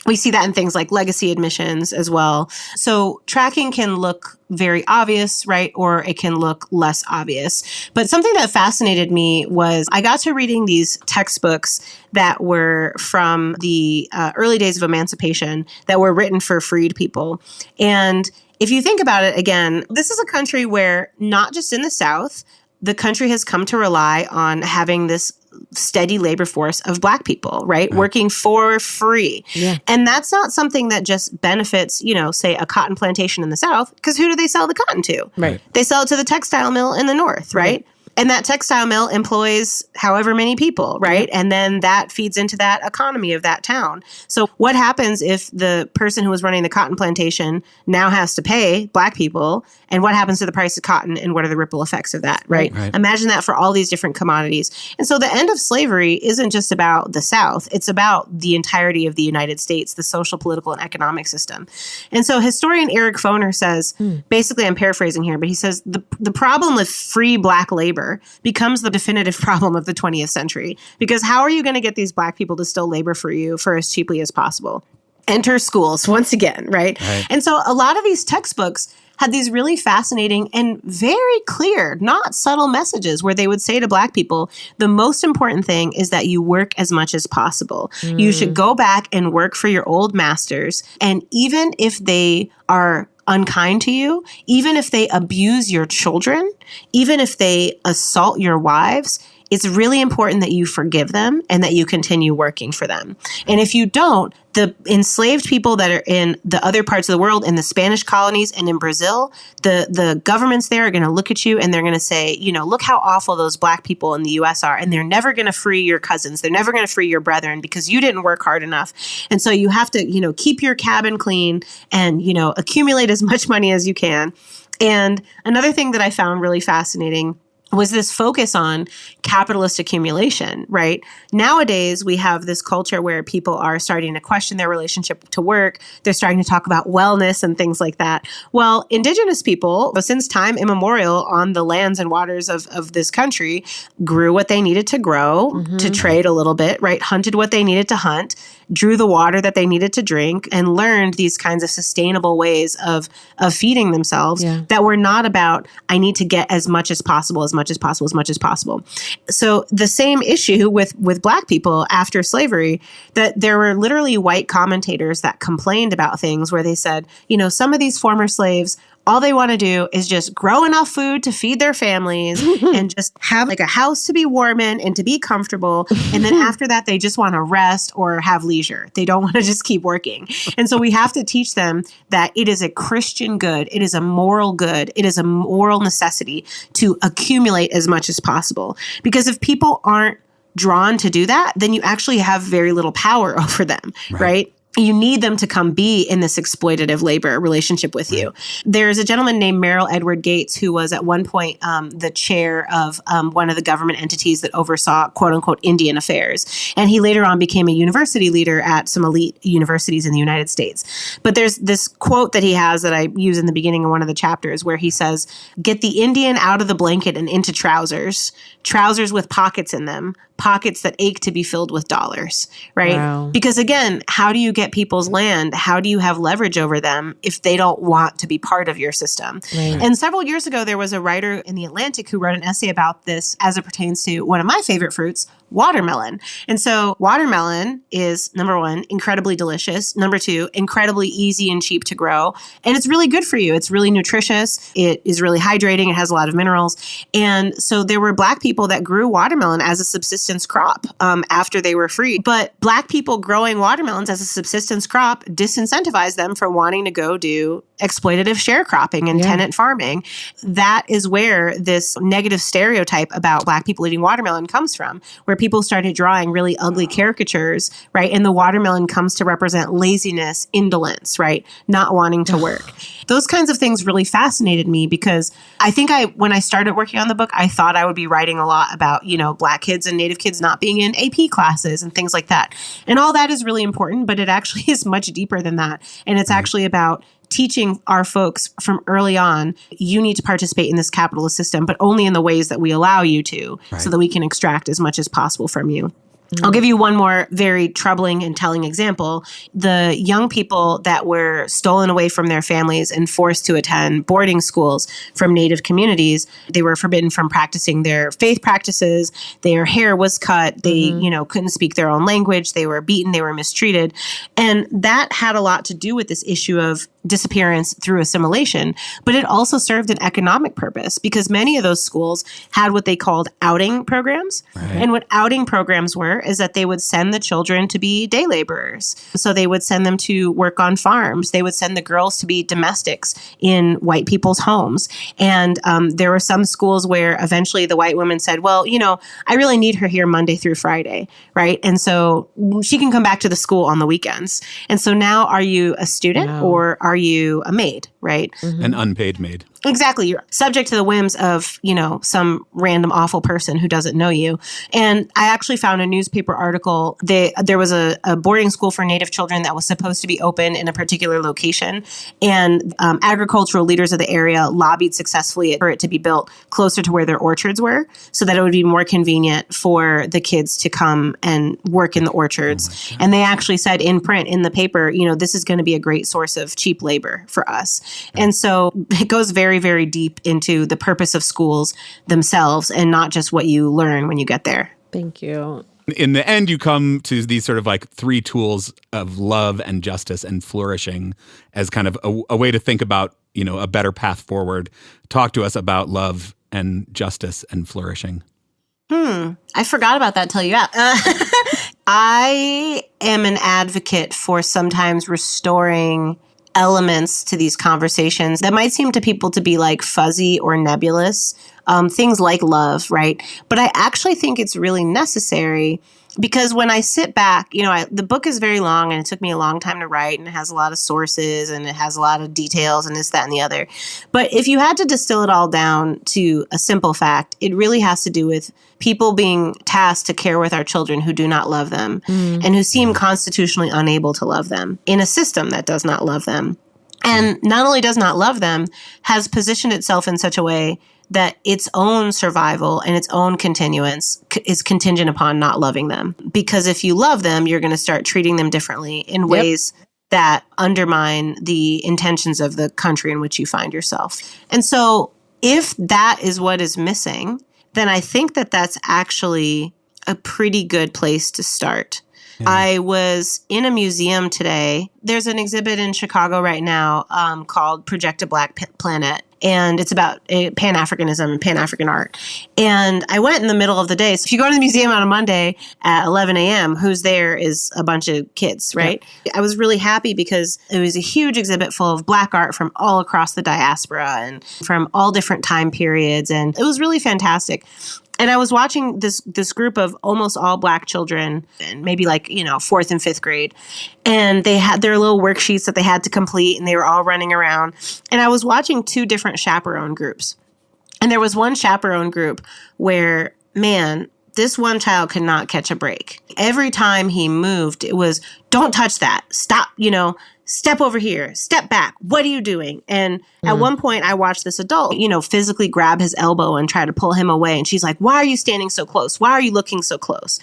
We see that in things like legacy admissions as well. So tracking can look very obvious, right? Or it can look less obvious. But something that fascinated me was I got to reading these textbooks that were from the early days of emancipation that were written for freed people. And if you think about it, again, this is a country where not just in the South, the country has come to rely on having this steady labor force of Black people, right? Working for free. And that's not something that just benefits, you know, say a cotton plantation in the South, because who do they sell the cotton to? They sell it to the textile mill in the North, right? And that textile mill employs however many people, right? And then that feeds into that economy of that town. So what happens if the person who was running the cotton plantation now has to pay Black people? And what happens to the price of cotton? And what are the ripple effects of that, right? Imagine that for all these different commodities. And so the end of slavery isn't just about the South. It's about the entirety of the United States, the social, political, and economic system. And so historian Eric Foner says, basically I'm paraphrasing here, but he says the problem with free Black labor becomes the definitive problem of the 20th century. Because how are you going to get these Black people to still labor for you for as cheaply as possible? Enter schools once again, right? And so a lot of these textbooks had these really fascinating and very clear, not subtle messages where they would say to Black people, the most important thing is that you work as much as possible. You should go back and work for your old masters. And even if they are unkind to you, even if they abuse your children, even if they assault your wives, it's really important that you forgive them and that you continue working for them. And if you don't, the enslaved people that are in the other parts of the world, in the Spanish colonies and in Brazil, the governments there are going to look at you and they're going to say, you know, look how awful those Black people in the U.S. are. And they're never going to free your cousins. They're never going to free your brethren because you didn't work hard enough. And so you have to, you know, keep your cabin clean and, you know, accumulate as much money as you can. And another thing that I found really fascinating was this focus on capitalist accumulation, right? Nowadays, we have this culture where people are starting to question their relationship to work. They're starting to talk about wellness and things like that. Well, Indigenous people, since time immemorial on the lands and waters of this country, grew what they needed to grow, to trade a little bit, right? Hunted what they needed to hunt, drew the water that they needed to drink, and learned these kinds of sustainable ways of feeding themselves that were not about, I need to get as much as possible, as much as possible, as much as possible. So the same issue with Black people after slavery, that there were literally white commentators that complained about things where they said, you know, some of these former slaves, all they want to do is just grow enough food to feed their families and just have like a house to be warm in and to be comfortable. And then after that, they just want to rest or have leisure. They don't want to just keep working. And so we have to teach them that it is a Christian good. It is a moral good. It is a moral necessity to accumulate as much as possible. Because if people aren't drawn to do that, then you actually have very little power over them, right? you need them to come be in this exploitative labor relationship with you. There's a gentleman named Merrill Edward Gates who was at one point the chair of one of the government entities that oversaw quote unquote Indian affairs. And he later on became a university leader at some elite universities in the United States. But there's this quote that he has that I use in the beginning of one of the chapters where he says, "Get the Indian out of the blanket and into trousers with pockets in them, pockets that ache to be filled with dollars," right? Wow. Because again, how do you get people's land? How do you have leverage over them if they don't want to be part of your system? Right. And several years ago, there was a writer in The Atlantic who wrote an essay about this as it pertains to one of my favorite fruits, watermelon. And so watermelon is, number one, incredibly delicious. Number two, incredibly easy and cheap to grow. And it's really good for you. It's really nutritious. It is really hydrating. It has a lot of minerals. And so there were Black people that grew watermelon as a subsistence crop after they were free. But Black people growing watermelons as a subsistence crop disincentivized them from wanting to go do exploitative sharecropping and tenant farming. That is where this negative stereotype about Black people eating watermelon comes from, where people started drawing really ugly caricatures, right? And the watermelon comes to represent laziness, indolence, right? Not wanting to work. Those kinds of things really fascinated me because I think when I started working on the book, I thought I would be writing a lot about, Black kids and Native kids not being in AP classes and things like that. And all that is really important, but it actually is much deeper than that. And it's actually about teaching our folks from early on, you need to participate in this capitalist system, but only in the ways that we allow you to, so that we can extract as much as possible from you. I'll give you one more very troubling and telling example. The young people that were stolen away from their families and forced to attend boarding schools from Native communities, they were forbidden from practicing their faith practices. Their hair was cut. They, couldn't speak their own language. They were beaten. They were mistreated. And that had a lot to do with this issue of disappearance through assimilation, but it also served an economic purpose because many of those schools had what they called outing programs. Right. And what outing programs were is that they would send the children to be day laborers. So they would send them to work on farms. They would send the girls to be domestics in white people's homes. And there were some schools where eventually the white woman said, well, I really need her here Monday through Friday, right? And so she can come back to the school on the weekends. And so now are you a student or are you a maid, right? An unpaid maid. Exactly. You're subject to the whims of, some random awful person who doesn't know you. And I actually found a newspaper article. There was a boarding school for Native children that was supposed to be open in a particular location. And agricultural leaders of the area lobbied successfully for it to be built closer to where their orchards were so that it would be more convenient for the kids to come and work in the orchards. And they actually said in print in the paper, this is going to be a great source of cheap labor for us. And so it goes very, very deep into the purpose of schools themselves and not just what you learn when you get there. Thank you. In the end, you come to these sort of like three tools of love and justice and flourishing as kind of a way to think about, a better path forward. Talk to us about love and justice and flourishing. I forgot about that until you asked. I am an advocate for sometimes restoring elements to these conversations that might seem to people to be like fuzzy or nebulous, things like love, right? But I actually think it's really necessary because when I sit back, the book is very long and it took me a long time to write and it has a lot of sources and it has a lot of details and this, that, and the other. But if you had to distill it all down to a simple fact, it really has to do with people being tasked to care with our children who do not love them and who seem constitutionally unable to love them in a system that does not love them. And not only does not love them, has positioned itself in such a way that its own survival and its own continuance is contingent upon not loving them. Because if you love them, you're going to start treating them differently in ways that undermine the intentions of the country in which you find yourself. And so if that is what is missing, then I think that that's actually a pretty good place to start. I was in a museum today. There's an exhibit in Chicago right now called Project a Black Planet. And it's about Pan-Africanism and Pan-African art. And I went in the middle of the day. So if you go to the museum on a Monday at 11 a.m., who's there is a bunch of kids, right? Yeah. I was really happy because it was a huge exhibit full of Black art from all across the diaspora and from all different time periods. And it was really fantastic. And I was watching this group of almost all Black children, and maybe like, 4th and 5th grade. And they had their little worksheets that they had to complete, and they were all running around. And I was watching 2 different chaperone groups. And there was one chaperone group where, man, this one child could not catch a break. Every time he moved, it was, don't touch that. Stop, step over here, step back. What are you doing? And at one point I watched this adult, physically grab his elbow and try to pull him away. And she's like, why are you standing so close? Why are you looking so close?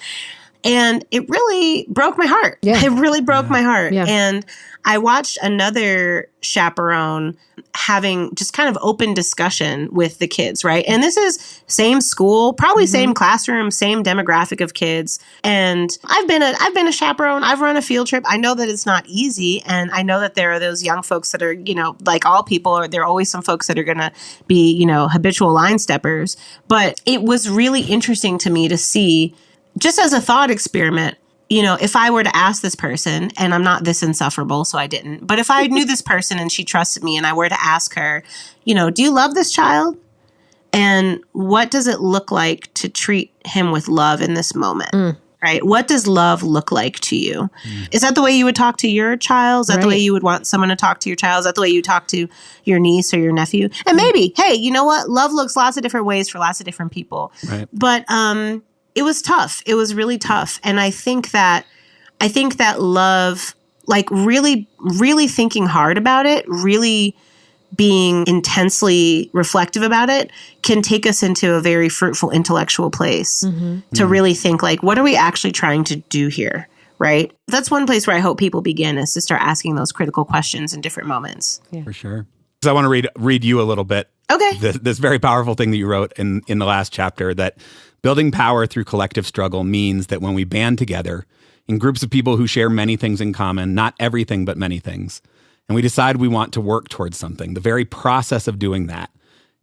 And it really broke my heart. Yeah. It really broke my heart. Yeah. And I watched another chaperone having just kind of open discussion with the kids, right? And this is same school, probably same classroom, same demographic of kids. And I've been a chaperone. I've run a field trip. I know that it's not easy. And I know that there are those young folks that are, like all people, there are always some folks that are going to be, habitual line steppers. But it was really interesting to me to see, just as a thought experiment, if I were to ask this person, and I'm not this insufferable, so I didn't, but if I knew this person and she trusted me and I were to ask her, do you love this child? And what does it look like to treat him with love in this moment? Right? What does love look like to you? Is that the way you would talk to your child? Is that the way you would want someone to talk to your child? Is that the way you talk to your niece or your nephew? And maybe, hey, you know what? Love looks lots of different ways for lots of different people. Right. But, it was tough. It was really tough. And I think that love, like really, really thinking hard about it, really being intensely reflective about it, can take us into a very fruitful intellectual place to really think like, what are we actually trying to do here? Right? That's one place where I hope people begin, is to start asking those critical questions in different moments. Yeah. For sure. So I want to read you a little bit. Okay. This very powerful thing that you wrote in the last chapter, that building power through collective struggle means that when we band together in groups of people who share many things in common, not everything, but many things, and we decide we want to work towards something, the very process of doing that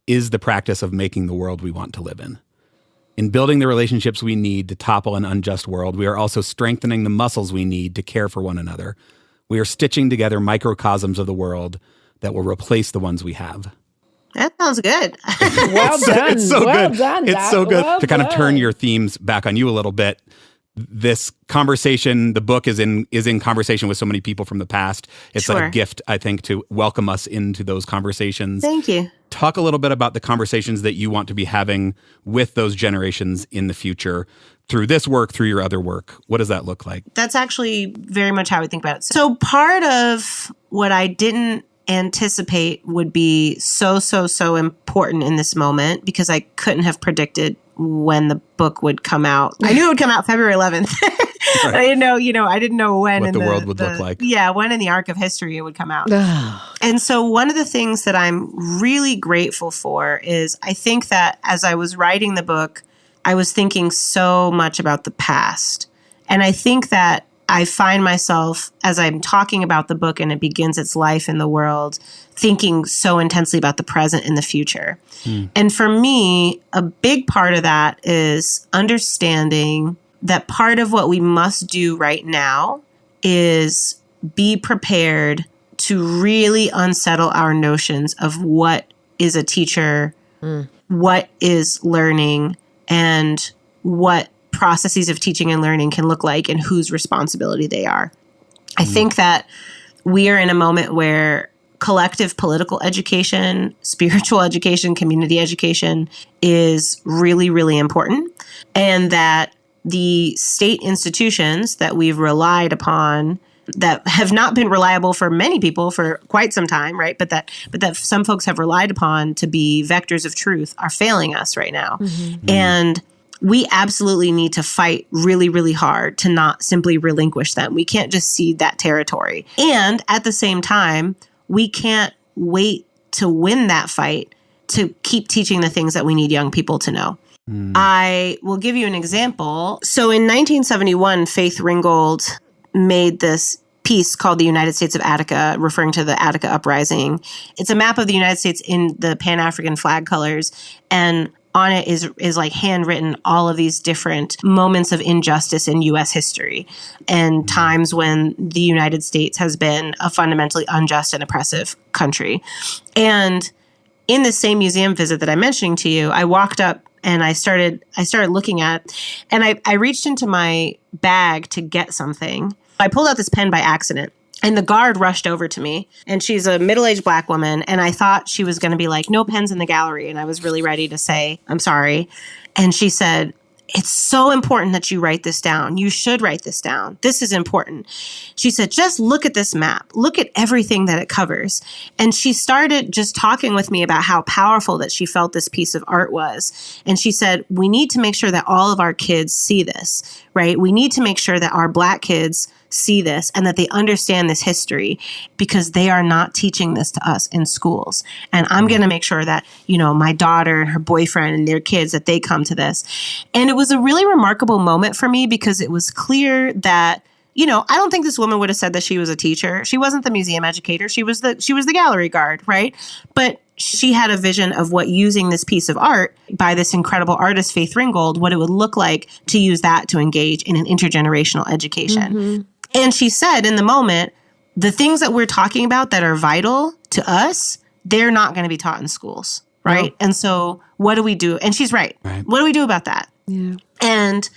is the practice of making the world we want to live in. In building the relationships we need to topple an unjust world, we are also strengthening the muscles we need to care for one another. We are stitching together microcosms of the world that will replace the ones we have. That sounds good. Well done. It's so well good. Done, it's so good to kind of turn your themes back on you a little bit. This conversation, the book is in conversation with so many people from the past. It's like a gift, I think, to welcome us into those conversations. Thank you. Talk a little bit about the conversations that you want to be having with those generations in the future through this work, through your other work. What does that look like? That's actually very much how I think about it. So part of what I didn't anticipate would be so important in this moment, because I couldn't have predicted when the book would come out. I knew it would come out February 11th. Right. I didn't know when what the world would look like. Yeah, when in the arc of history it would come out. And so one of the things that I'm really grateful for is, I think that as I was writing the book, I was thinking so much about the past. And I think that I find myself, as I'm talking about the book and it begins its life in the world, thinking so intensely about the present and the future. And for me, a big part of that is understanding that part of what we must do right now is be prepared to really unsettle our notions of what is a teacher, what is learning, and what processes of teaching and learning can look like, and whose responsibility they are. I think that we are in a moment where collective political education, spiritual education, community education is really, really important. And that the state institutions that we've relied upon, that have not been reliable for many people for quite some time, right? But that some folks have relied upon to be vectors of truth, are failing us right now. And we absolutely need to fight really, really hard to not simply relinquish them. We can't just cede that territory. And at the same time, we can't wait to win that fight to keep teaching the things that we need young people to know. I will give you an example. So in 1971, Faith Ringgold made this piece called The United States of Attica, referring to the Attica Uprising. It's a map of the United States in the Pan-African flag colors, and on it is like handwritten all of these different moments of injustice in U.S. history and times when the United States has been a fundamentally unjust and oppressive country. And in the same museum visit that I'm mentioning to you, I walked up and I started looking at, and I reached into my bag to get something. I pulled out this pen by accident. And the guard rushed over to me, and she's a middle-aged Black woman, and I thought she was going to be like, no pens in the gallery, and I was really ready to say, I'm sorry. And she said, it's so important that you write this down. You should write this down. This is important. She said, just look at this map. Look at everything that it covers. And she started just talking with me about how powerful that she felt this piece of art was. And she said, we need to make sure that all of our kids see this, right? We need to make sure that our Black kids see this and that they understand this history, because they are not teaching this to us in schools. And I'm going to make sure that, my daughter and her boyfriend and their kids, that they come to this. And it was a really remarkable moment for me, because it was clear that, I don't think this woman would have said that she was a teacher. She wasn't the museum educator. She was the gallery guard, right? But she had a vision of what using this piece of art by this incredible artist, Faith Ringgold, what it would look like to use that to engage in an intergenerational education. Mm-hmm. And she said in the moment, the things that we're talking about that are vital to us, they're not going to be taught in schools, right? No. And so what do we do? And she's right. What do we do about that? Yeah. And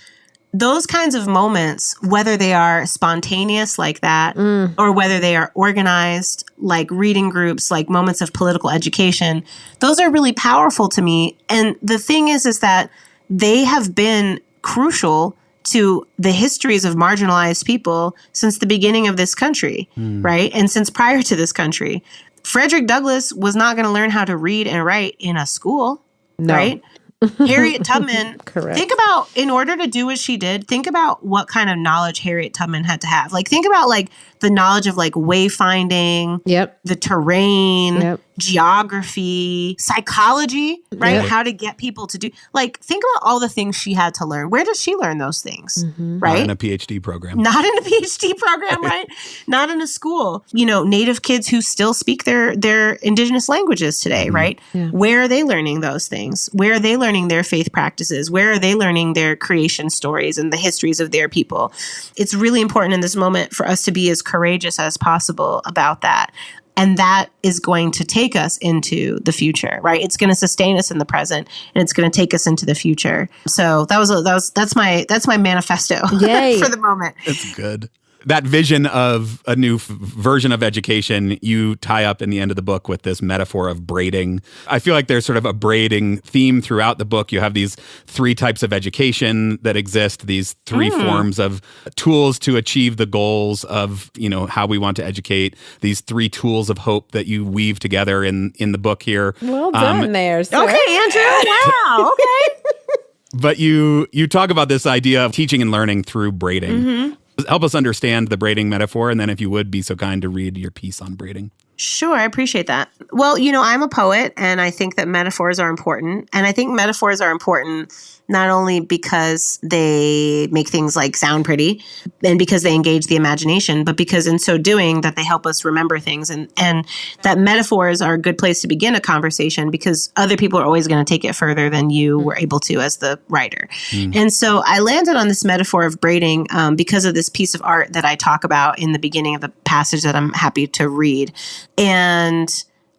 those kinds of moments, whether they are spontaneous like that, or whether they are organized like reading groups, like moments of political education, those are really powerful to me. And the thing is that they have been crucial to the histories of marginalized people since the beginning of this country, right? And since prior to this country. Frederick Douglass was not going to learn how to read and write in a school, right? Harriet Tubman, think about, in order to do what she did, think about what kind of knowledge Harriet Tubman had to have. Like, think about like the knowledge of like wayfinding, the terrain, geography, psychology, right? How to get people to do, like, think about all the things she had to learn. Where does she learn those things, right? Not in a PhD program. Not in a PhD program, right? Not in a school. Native kids who still speak their indigenous languages today, right? Yeah. Where are they learning those things? Where are they learning their faith practices? Where are they learning their creation stories and the histories of their people? It's really important in this moment for us to be as courageous as possible about that. And that is going to take us into the future, right? It's going to sustain us in the present, and it's going to take us into the future. So that's my manifesto for the moment. It's good. That vision of a new version of education, you tie up in the end of the book with this metaphor of braiding. I feel like there's sort of a braiding theme throughout the book. You have these three types of education that exist, these three forms of tools to achieve the goals of, how we want to educate, these three tools of hope that you weave together in the book here. Well done there, sir. Okay, Andrew. Wow. Okay. But you talk about this idea of teaching and learning through braiding. Mm-hmm. Help us understand the braiding metaphor, and then if you would be so kind to read your piece on braiding. Sure, I appreciate that. Well, I'm a poet, and I think that metaphors are important. And I think metaphors are important not only because they make things like sound pretty and because they engage the imagination, but because in so doing that they help us remember things. And that metaphors are a good place to begin a conversation, because other people are always going to take it further than you were able to as the writer. And so I landed on this metaphor of braiding because of this piece of art that I talk about in the beginning of the passage that I'm happy to read. And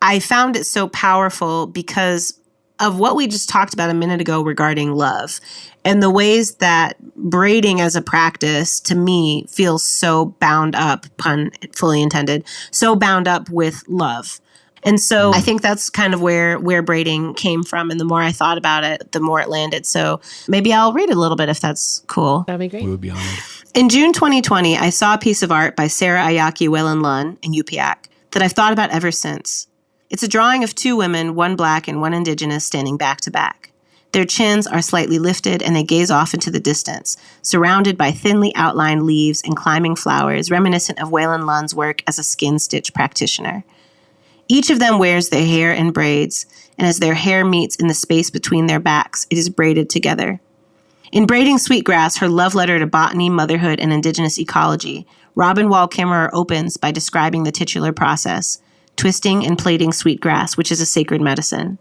I found it so powerful because of what we just talked about a minute ago regarding love, and the ways that braiding as a practice to me feels so bound up, pun fully intended, so bound up with love. And so I think that's kind of where braiding came from. And the more I thought about it, the more it landed. So maybe I'll read a little bit if that's cool. That'd be great. We would be honored. In June 2020, I saw a piece of art by Sarah Ayaki Whelan-Lunn in Upiak that I've thought about ever since. It's a drawing of two women, one Black and one Indigenous, standing back to back. Their chins are slightly lifted and they gaze off into the distance, surrounded by thinly outlined leaves and climbing flowers reminiscent of Whelan-Lunn's work as a skin stitch practitioner. Each of them wears their hair in braids, and as their hair meets in the space between their backs, it is braided together. In Braiding Sweetgrass, her love letter to botany, motherhood, and Indigenous ecology, Robin Wall Kimmerer opens by describing the titular process, twisting and plaiting sweetgrass, which is a sacred medicine.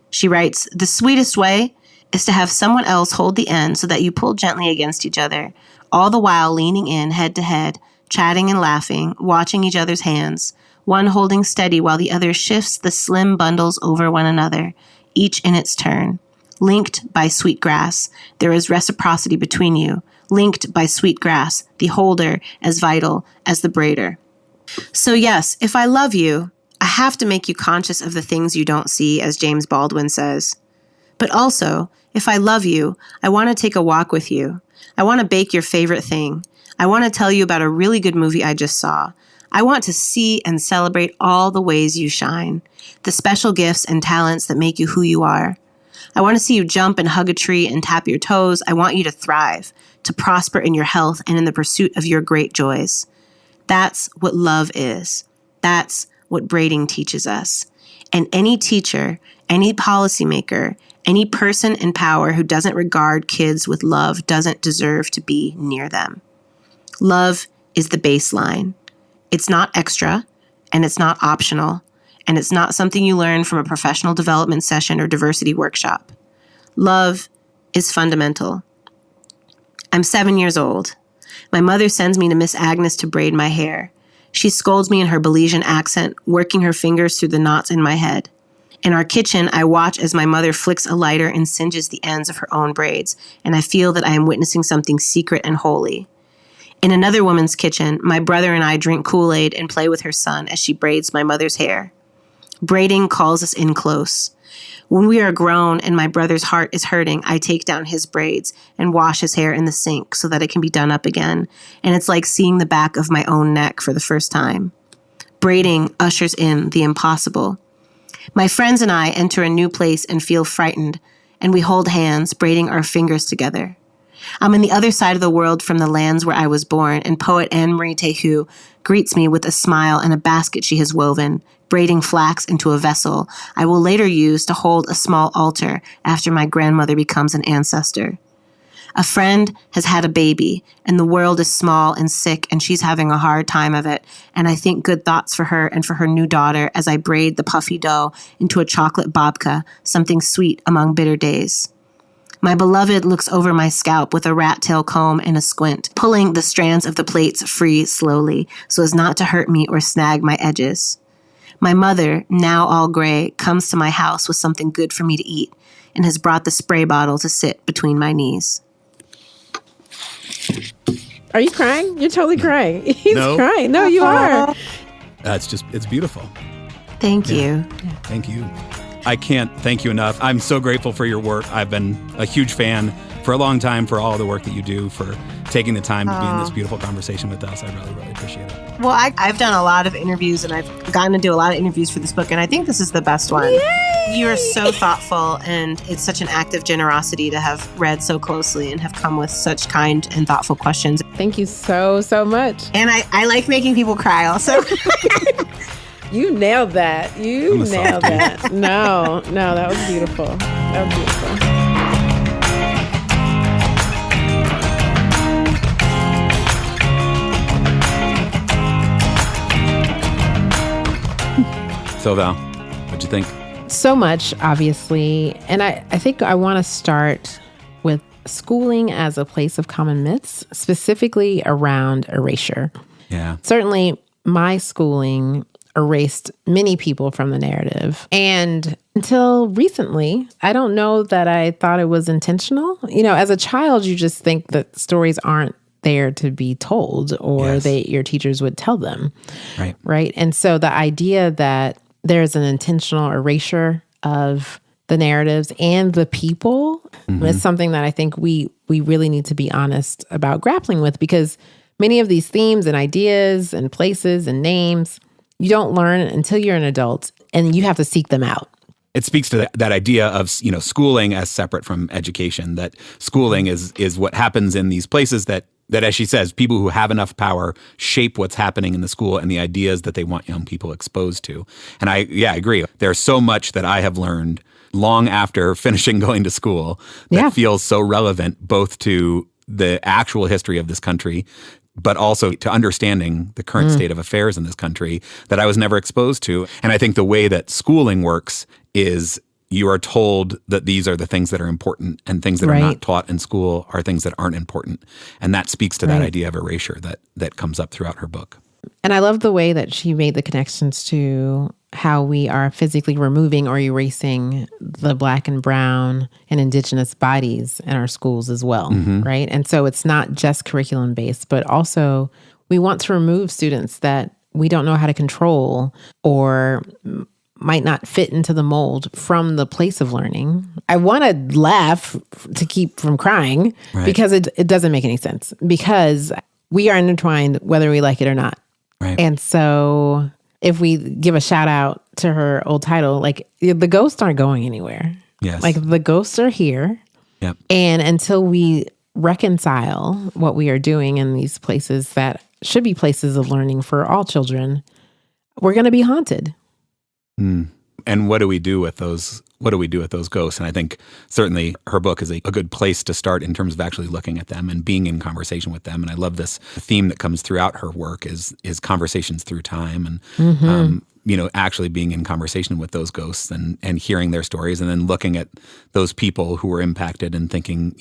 She writes, "The sweetest way is to have someone else hold the end so that you pull gently against each other, all the while leaning in head to head, chatting and laughing, watching each other's hands, one holding steady while the other shifts the slim bundles over one another, each in its turn. Linked by sweet grass, there is reciprocity between you. Linked by sweet grass, the holder as vital as the braider." So yes, if I love you, I have to make you conscious of the things you don't see, as James Baldwin says. But also, if I love you, I want to take a walk with you. I want to bake your favorite thing. I want to tell you about a really good movie I just saw. I want to see and celebrate all the ways you shine, the special gifts and talents that make you who you are. I want to see you jump and hug a tree and tap your toes. I want you to thrive, to prosper in your health and in the pursuit of your great joys. That's what love is. That's what braiding teaches us. And any teacher, any policymaker, any person in power who doesn't regard kids with love doesn't deserve to be near them. Love is the baseline. It's not extra, and it's not optional, and it's not something you learn from a professional development session or diversity workshop. Love is fundamental. I'm 7 years old. My mother sends me to Miss Agnes to braid my hair. She scolds me in her Belizean accent, working her fingers through the knots in my head. In our kitchen, I watch as my mother flicks a lighter and singes the ends of her own braids, and I feel that I am witnessing something secret and holy. In another woman's kitchen, my brother and I drink Kool-Aid and play with her son as she braids my mother's hair. Braiding calls us in close. When we are grown and my brother's heart is hurting, I take down his braids and wash his hair in the sink so that it can be done up again, and it's like seeing the back of my own neck for the first time. Braiding ushers in the impossible. My friends and I enter a new place and feel frightened, and we hold hands, braiding our fingers together. I'm on the other side of the world from the lands where I was born, and poet Anne-Marie Tehu greets me with a smile and a basket she has woven, braiding flax into a vessel I will later use to hold a small altar after my grandmother becomes an ancestor. A friend has had a baby, and the world is small and sick, and she's having a hard time of it, and I think good thoughts for her and for her new daughter as I braid the puffy dough into a chocolate babka, something sweet among bitter days. My beloved looks over my scalp with a rat tail comb and a squint, pulling the strands of the plaits free slowly so as not to hurt me or snag my edges. My mother, now all gray, comes to my house with something good for me to eat and has brought the spray bottle to sit between my knees. Are you crying? You're totally crying. He's No. crying. No, you are. It's beautiful. Thank you. Thank you. I can't thank you enough. I'm so grateful for your work. I've been a huge fan for a long time for all the work that you do, for taking the time to be in this beautiful conversation with us. I really, really appreciate it. Well, I've done a lot of interviews, and I've gotten to do a lot of interviews for this book, and I think this is the best one. Yay! You are so thoughtful, and it's such an act of generosity to have read so closely and have come with such kind and thoughtful questions. Thank you so, so much. And I like making people cry also. You nailed that. You I'm a nailed softie. that. No, that was beautiful. That was beautiful. So Val, what'd you think? So much, obviously. And I think I want to start with schooling as a place of common myths, specifically around erasure. Yeah. Certainly, my schooling erased many people from the narrative. And until recently, I don't know that I thought it was intentional. You know, as a child, you just think that stories aren't there to be told, or Yes. your teachers would tell them. Right. Right. And so the idea that there's an intentional erasure of the narratives and the people is something that I think we really need to be honest about grappling with, because many of these themes and ideas and places and names, you don't learn until you're an adult, and you have to seek them out. It speaks to that idea of, schooling as separate from education, that schooling is what happens in these places that, as she says, people who have enough power shape what's happening in the school and the ideas that they want young people exposed to. And I agree. There's so much that I have learned long after finishing going to school that feels so relevant both to the actual history of this country, but also to understanding the current state of affairs in this country that I was never exposed to. And I think the way that schooling works is you are told that these are the things that are important, and things that are not taught in school are things that aren't important. And that speaks to that idea of erasure that comes up throughout her book. And I love the way that she made the connections to how we are physically removing or erasing the Black and brown and indigenous bodies in our schools as well, right? And so it's not just curriculum based, but also we want to remove students that we don't know how to control or might not fit into the mold from the place of learning. I want to laugh to keep from crying because it doesn't make any sense, because we are intertwined whether we like it or not. Right. And so if we give a shout out to her old title, like the ghosts aren't going anywhere. Yes. Like the ghosts are here. Yep. And until we reconcile what we are doing in these places that should be places of learning for all children, we're going to be haunted. And what do we do with those? What do we do with those ghosts? And I think certainly her book is a good place to start in terms of actually looking at them and being in conversation with them. And I love this theme that comes throughout her work is conversations through time, and actually being in conversation with those ghosts and hearing their stories, and then looking at those people who were impacted and thinking,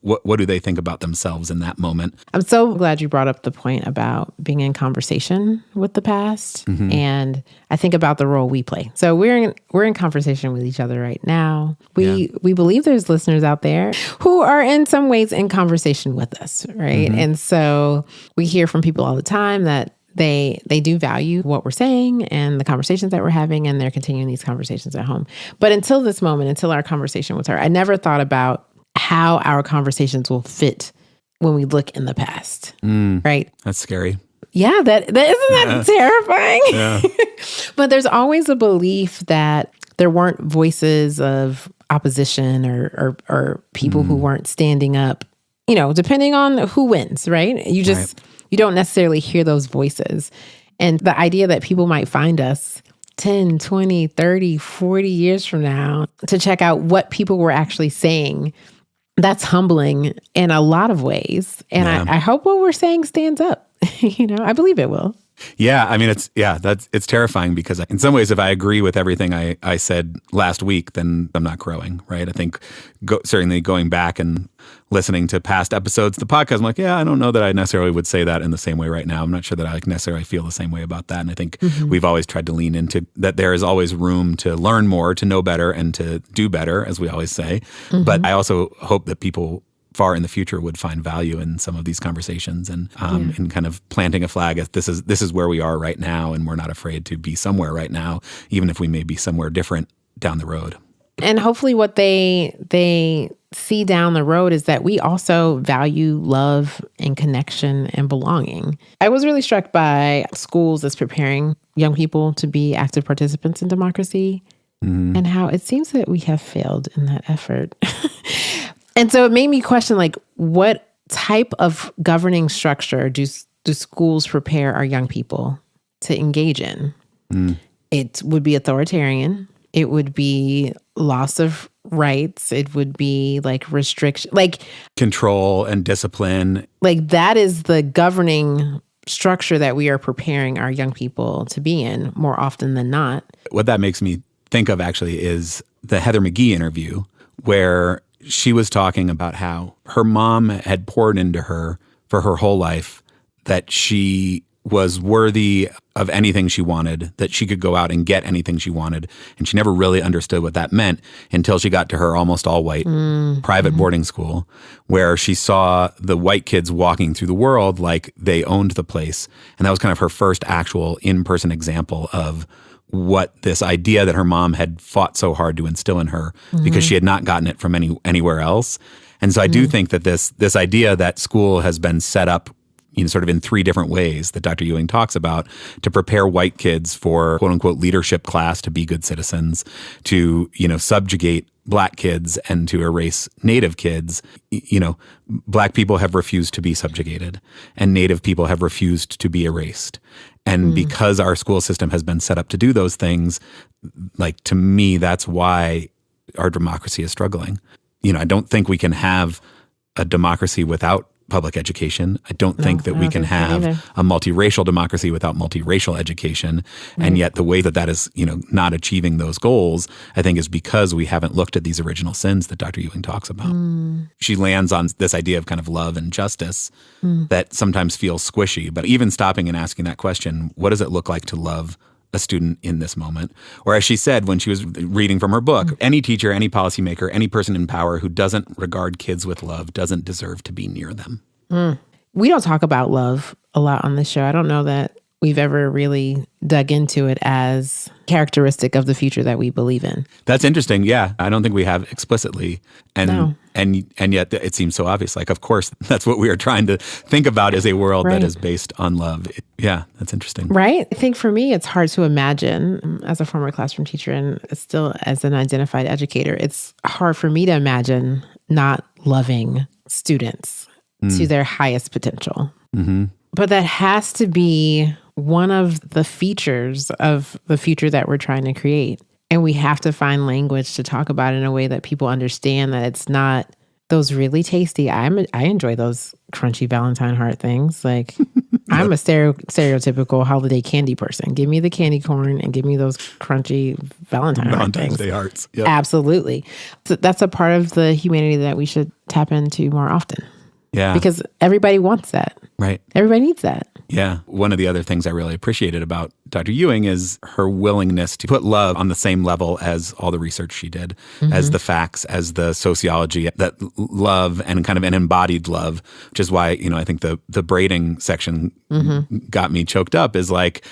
what do they think about themselves in that moment? I'm so glad you brought up the point about being in conversation with the past. And I think about the role we play. So we're in conversation with each other right now. We believe there's listeners out there who are in some ways in conversation with us, right? And so we hear from people all the time that they do value what we're saying and the conversations that we're having, and they're continuing these conversations at home. But until this moment, until our conversation with her, I never thought about how our conversations will fit when we look in the past, right? That's scary. Yeah, that isn't that terrifying? Yeah. But there's always a belief that there weren't voices of opposition or people who weren't standing up, depending on who wins, right? You don't necessarily hear those voices. And the idea that people might find us 10, 20, 30, 40 years from now to check out what people were actually saying, that's humbling in a lot of ways. And I hope what we're saying stands up. I believe it will. Yeah, I mean, it's terrifying because in some ways, if I agree with everything I said last week, then I'm not growing, right? I think certainly going back and listening to past episodes of the podcast, I'm like, yeah, I don't know that I necessarily would say that in the same way right now. I'm not sure that I necessarily feel the same way about that. And I think we've always tried to lean into that there is always room to learn more, to know better, and to do better, as we always say. But I also hope that people far in the future would find value in some of these conversations and in kind of planting a flag as this is where we are right now, and we're not afraid to be somewhere right now, even if we may be somewhere different down the road. And hopefully what they see down the road is that we also value love and connection and belonging. I was really struck by schools as preparing young people to be active participants in democracy and how it seems that we have failed in that effort. And so it made me question, what type of governing structure do schools prepare our young people to engage in? It would be authoritarian. It would be loss of rights. It would be restriction, control and discipline. That is the governing structure that we are preparing our young people to be in more often than not. What that makes me think of actually is the Heather McGhee interview, where she was talking about how her mom had poured into her for her whole life that she was worthy of anything she wanted, that she could go out and get anything she wanted. And she never really understood what that meant until she got to her almost all white private boarding school, where she saw the white kids walking through the world like they owned the place. And that was kind of her first actual in-person example of what this idea that her mom had fought so hard to instill in her because she had not gotten it from anywhere else. And so I do think that this idea that school has been set up, sort of in three different ways that Dr. Ewing talks about to prepare white kids for quote unquote leadership class to be good citizens, to, subjugate Black kids and to erase Native kids. Black people have refused to be subjugated and Native people have refused to be erased. And because our school system has been set up to do those things, to me, that's why our democracy is struggling. I don't think we can have a democracy without public education. I don't think that we can have a multiracial democracy without multiracial education. And yet the way that is, not achieving those goals, I think is because we haven't looked at these original sins that Dr. Ewing talks about. She lands on this idea of kind of love and justice that sometimes feels squishy. But even stopping and asking that question, what does it look like to love a student in this moment? Or as she said when she was reading from her book, any teacher, any policymaker, any person in power who doesn't regard kids with love doesn't deserve to be near them. We don't talk about love a lot on this show. I don't know that we've ever really dug into it as characteristic of the future that we believe in. That's interesting. Yeah. I don't think we have explicitly. And yet it seems so obvious. Like, of course, that's what we are trying to think about as a world that is based on love. Yeah, that's interesting. Right. I think for me, it's hard to imagine as a former classroom teacher and still as an identified educator, it's hard for me to imagine not loving students to their highest potential. But that has to be one of the features of the future that we're trying to create. And we have to find language to talk about it in a way that people understand that it's not those really tasty. I enjoy those crunchy Valentine heart things. Like, I'm a stereotypical holiday candy person. Give me the candy corn and give me those crunchy Valentine's Day hearts. Yep. Absolutely. So that's a part of the humanity that we should tap into more often. Yeah. Because everybody wants that. Right. Everybody needs that. Yeah. One of the other things I really appreciated about Dr. Ewing is her willingness to put love on the same level as all the research she did, as the facts, as the sociology, that love and kind of an embodied love, which is why, I think the braiding section got me choked up, is like,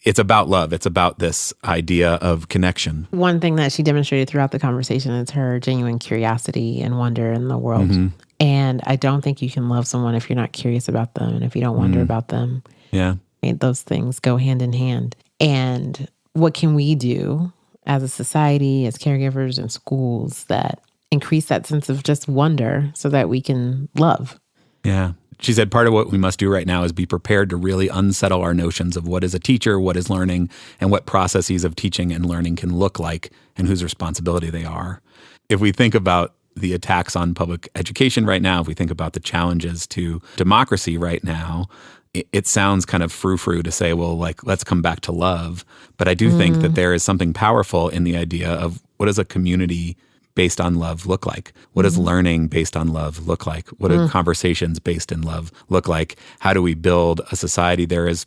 it's about love. It's about this idea of connection. One thing that she demonstrated throughout the conversation is her genuine curiosity and wonder in the world. And I don't think you can love someone if you're not curious about them and if you don't wonder about them. Yeah. And those things go hand in hand. And what can we do as a society, as caregivers and schools that increase that sense of just wonder so that we can love? Yeah. She said part of what we must do right now is be prepared to really unsettle our notions of what is a teacher, what is learning, and what processes of teaching and learning can look like and whose responsibility they are. If we think about the attacks on public education right now, if we think about the challenges to democracy right now, it sounds kind of frou-frou to say, well, like, let's come back to love. But I do think that there is something powerful in the idea of what does a community based on love look like? What does learning based on love look like? What do conversations based in love look like? How do we build a society? There is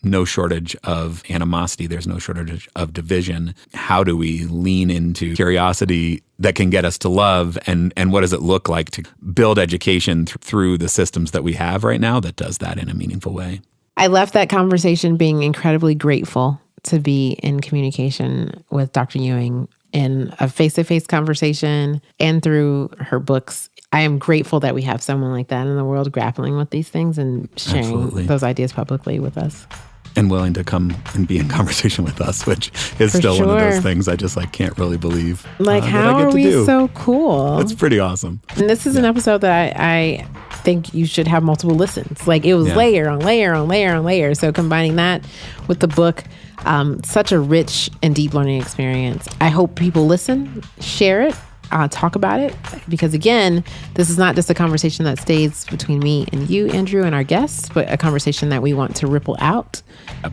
no shortage of animosity. There's no shortage of division. How do we lean into curiosity that can get us to love? And what does it look like to build education through the systems that we have right now that does that in a meaningful way? I left that conversation being incredibly grateful to be in communication with Dr. Ewing in a face-to-face conversation and through her books. I am grateful that we have someone like that in the world grappling with these things and sharing those ideas publicly with us. And willing to come and be in conversation with us, which is still one of those things I just can't really believe. Like, how are we so cool? It's pretty awesome. And this is an episode that I think you should have multiple listens. Like, it was layer on layer on layer on layer. So combining that with the book, such a rich and deep learning experience. I hope people listen, share it, talk about it, because again, this is not just a conversation that stays between me and you, Andrew, and our guests, but a conversation that we want to ripple out.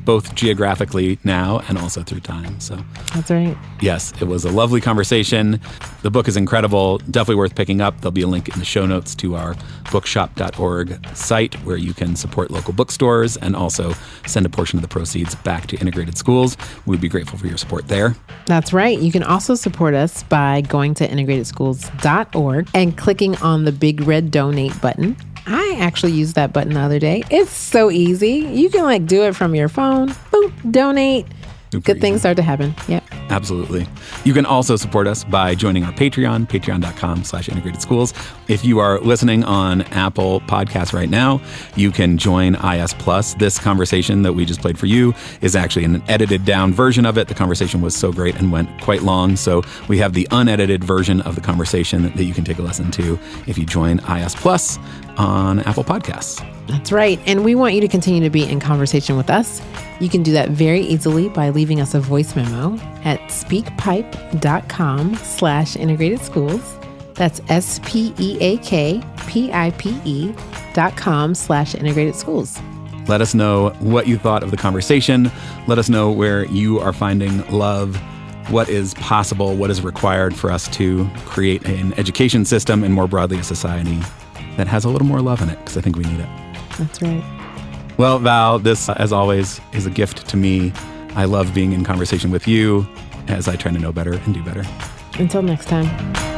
Both geographically now and also through time. So that's right. Yes, it was a lovely conversation. The book is incredible, definitely worth picking up. There'll be a link in the show notes to our bookshop.org site where you can support local bookstores and also send a portion of the proceeds back to integrated schools. We'd be grateful for your support there. That's right. You can also support us by going to integratedschools.org and clicking on the big red donate button. I actually used that button the other day. It's so easy. You can do it from your phone. Boop, donate. Good things start to happen. Yep. Absolutely. You can also support us by joining our Patreon, patreon.com/integrated schools. If you are listening on Apple Podcasts right now, you can join IS Plus. This conversation that we just played for you is actually an edited down version of it. The conversation was so great and went quite long. So we have the unedited version of the conversation that you can take a listen to if you join IS Plus on Apple Podcasts. That's right. And we want you to continue to be in conversation with us. You can do that very easily by leaving us a voice memo at speakpipe.com/integrated schools. That's SPEAKPIPE. mykytyn.com/integrated schools. Let us know what you thought of the conversation. Let us know where you are finding love, what is possible, what is required for us to create an education system and more broadly a society that has a little more love in it, because I think we need it. That's right. Well, Val, this, as always, is a gift to me. I love being in conversation with you as I try to know better and do better. Until next time.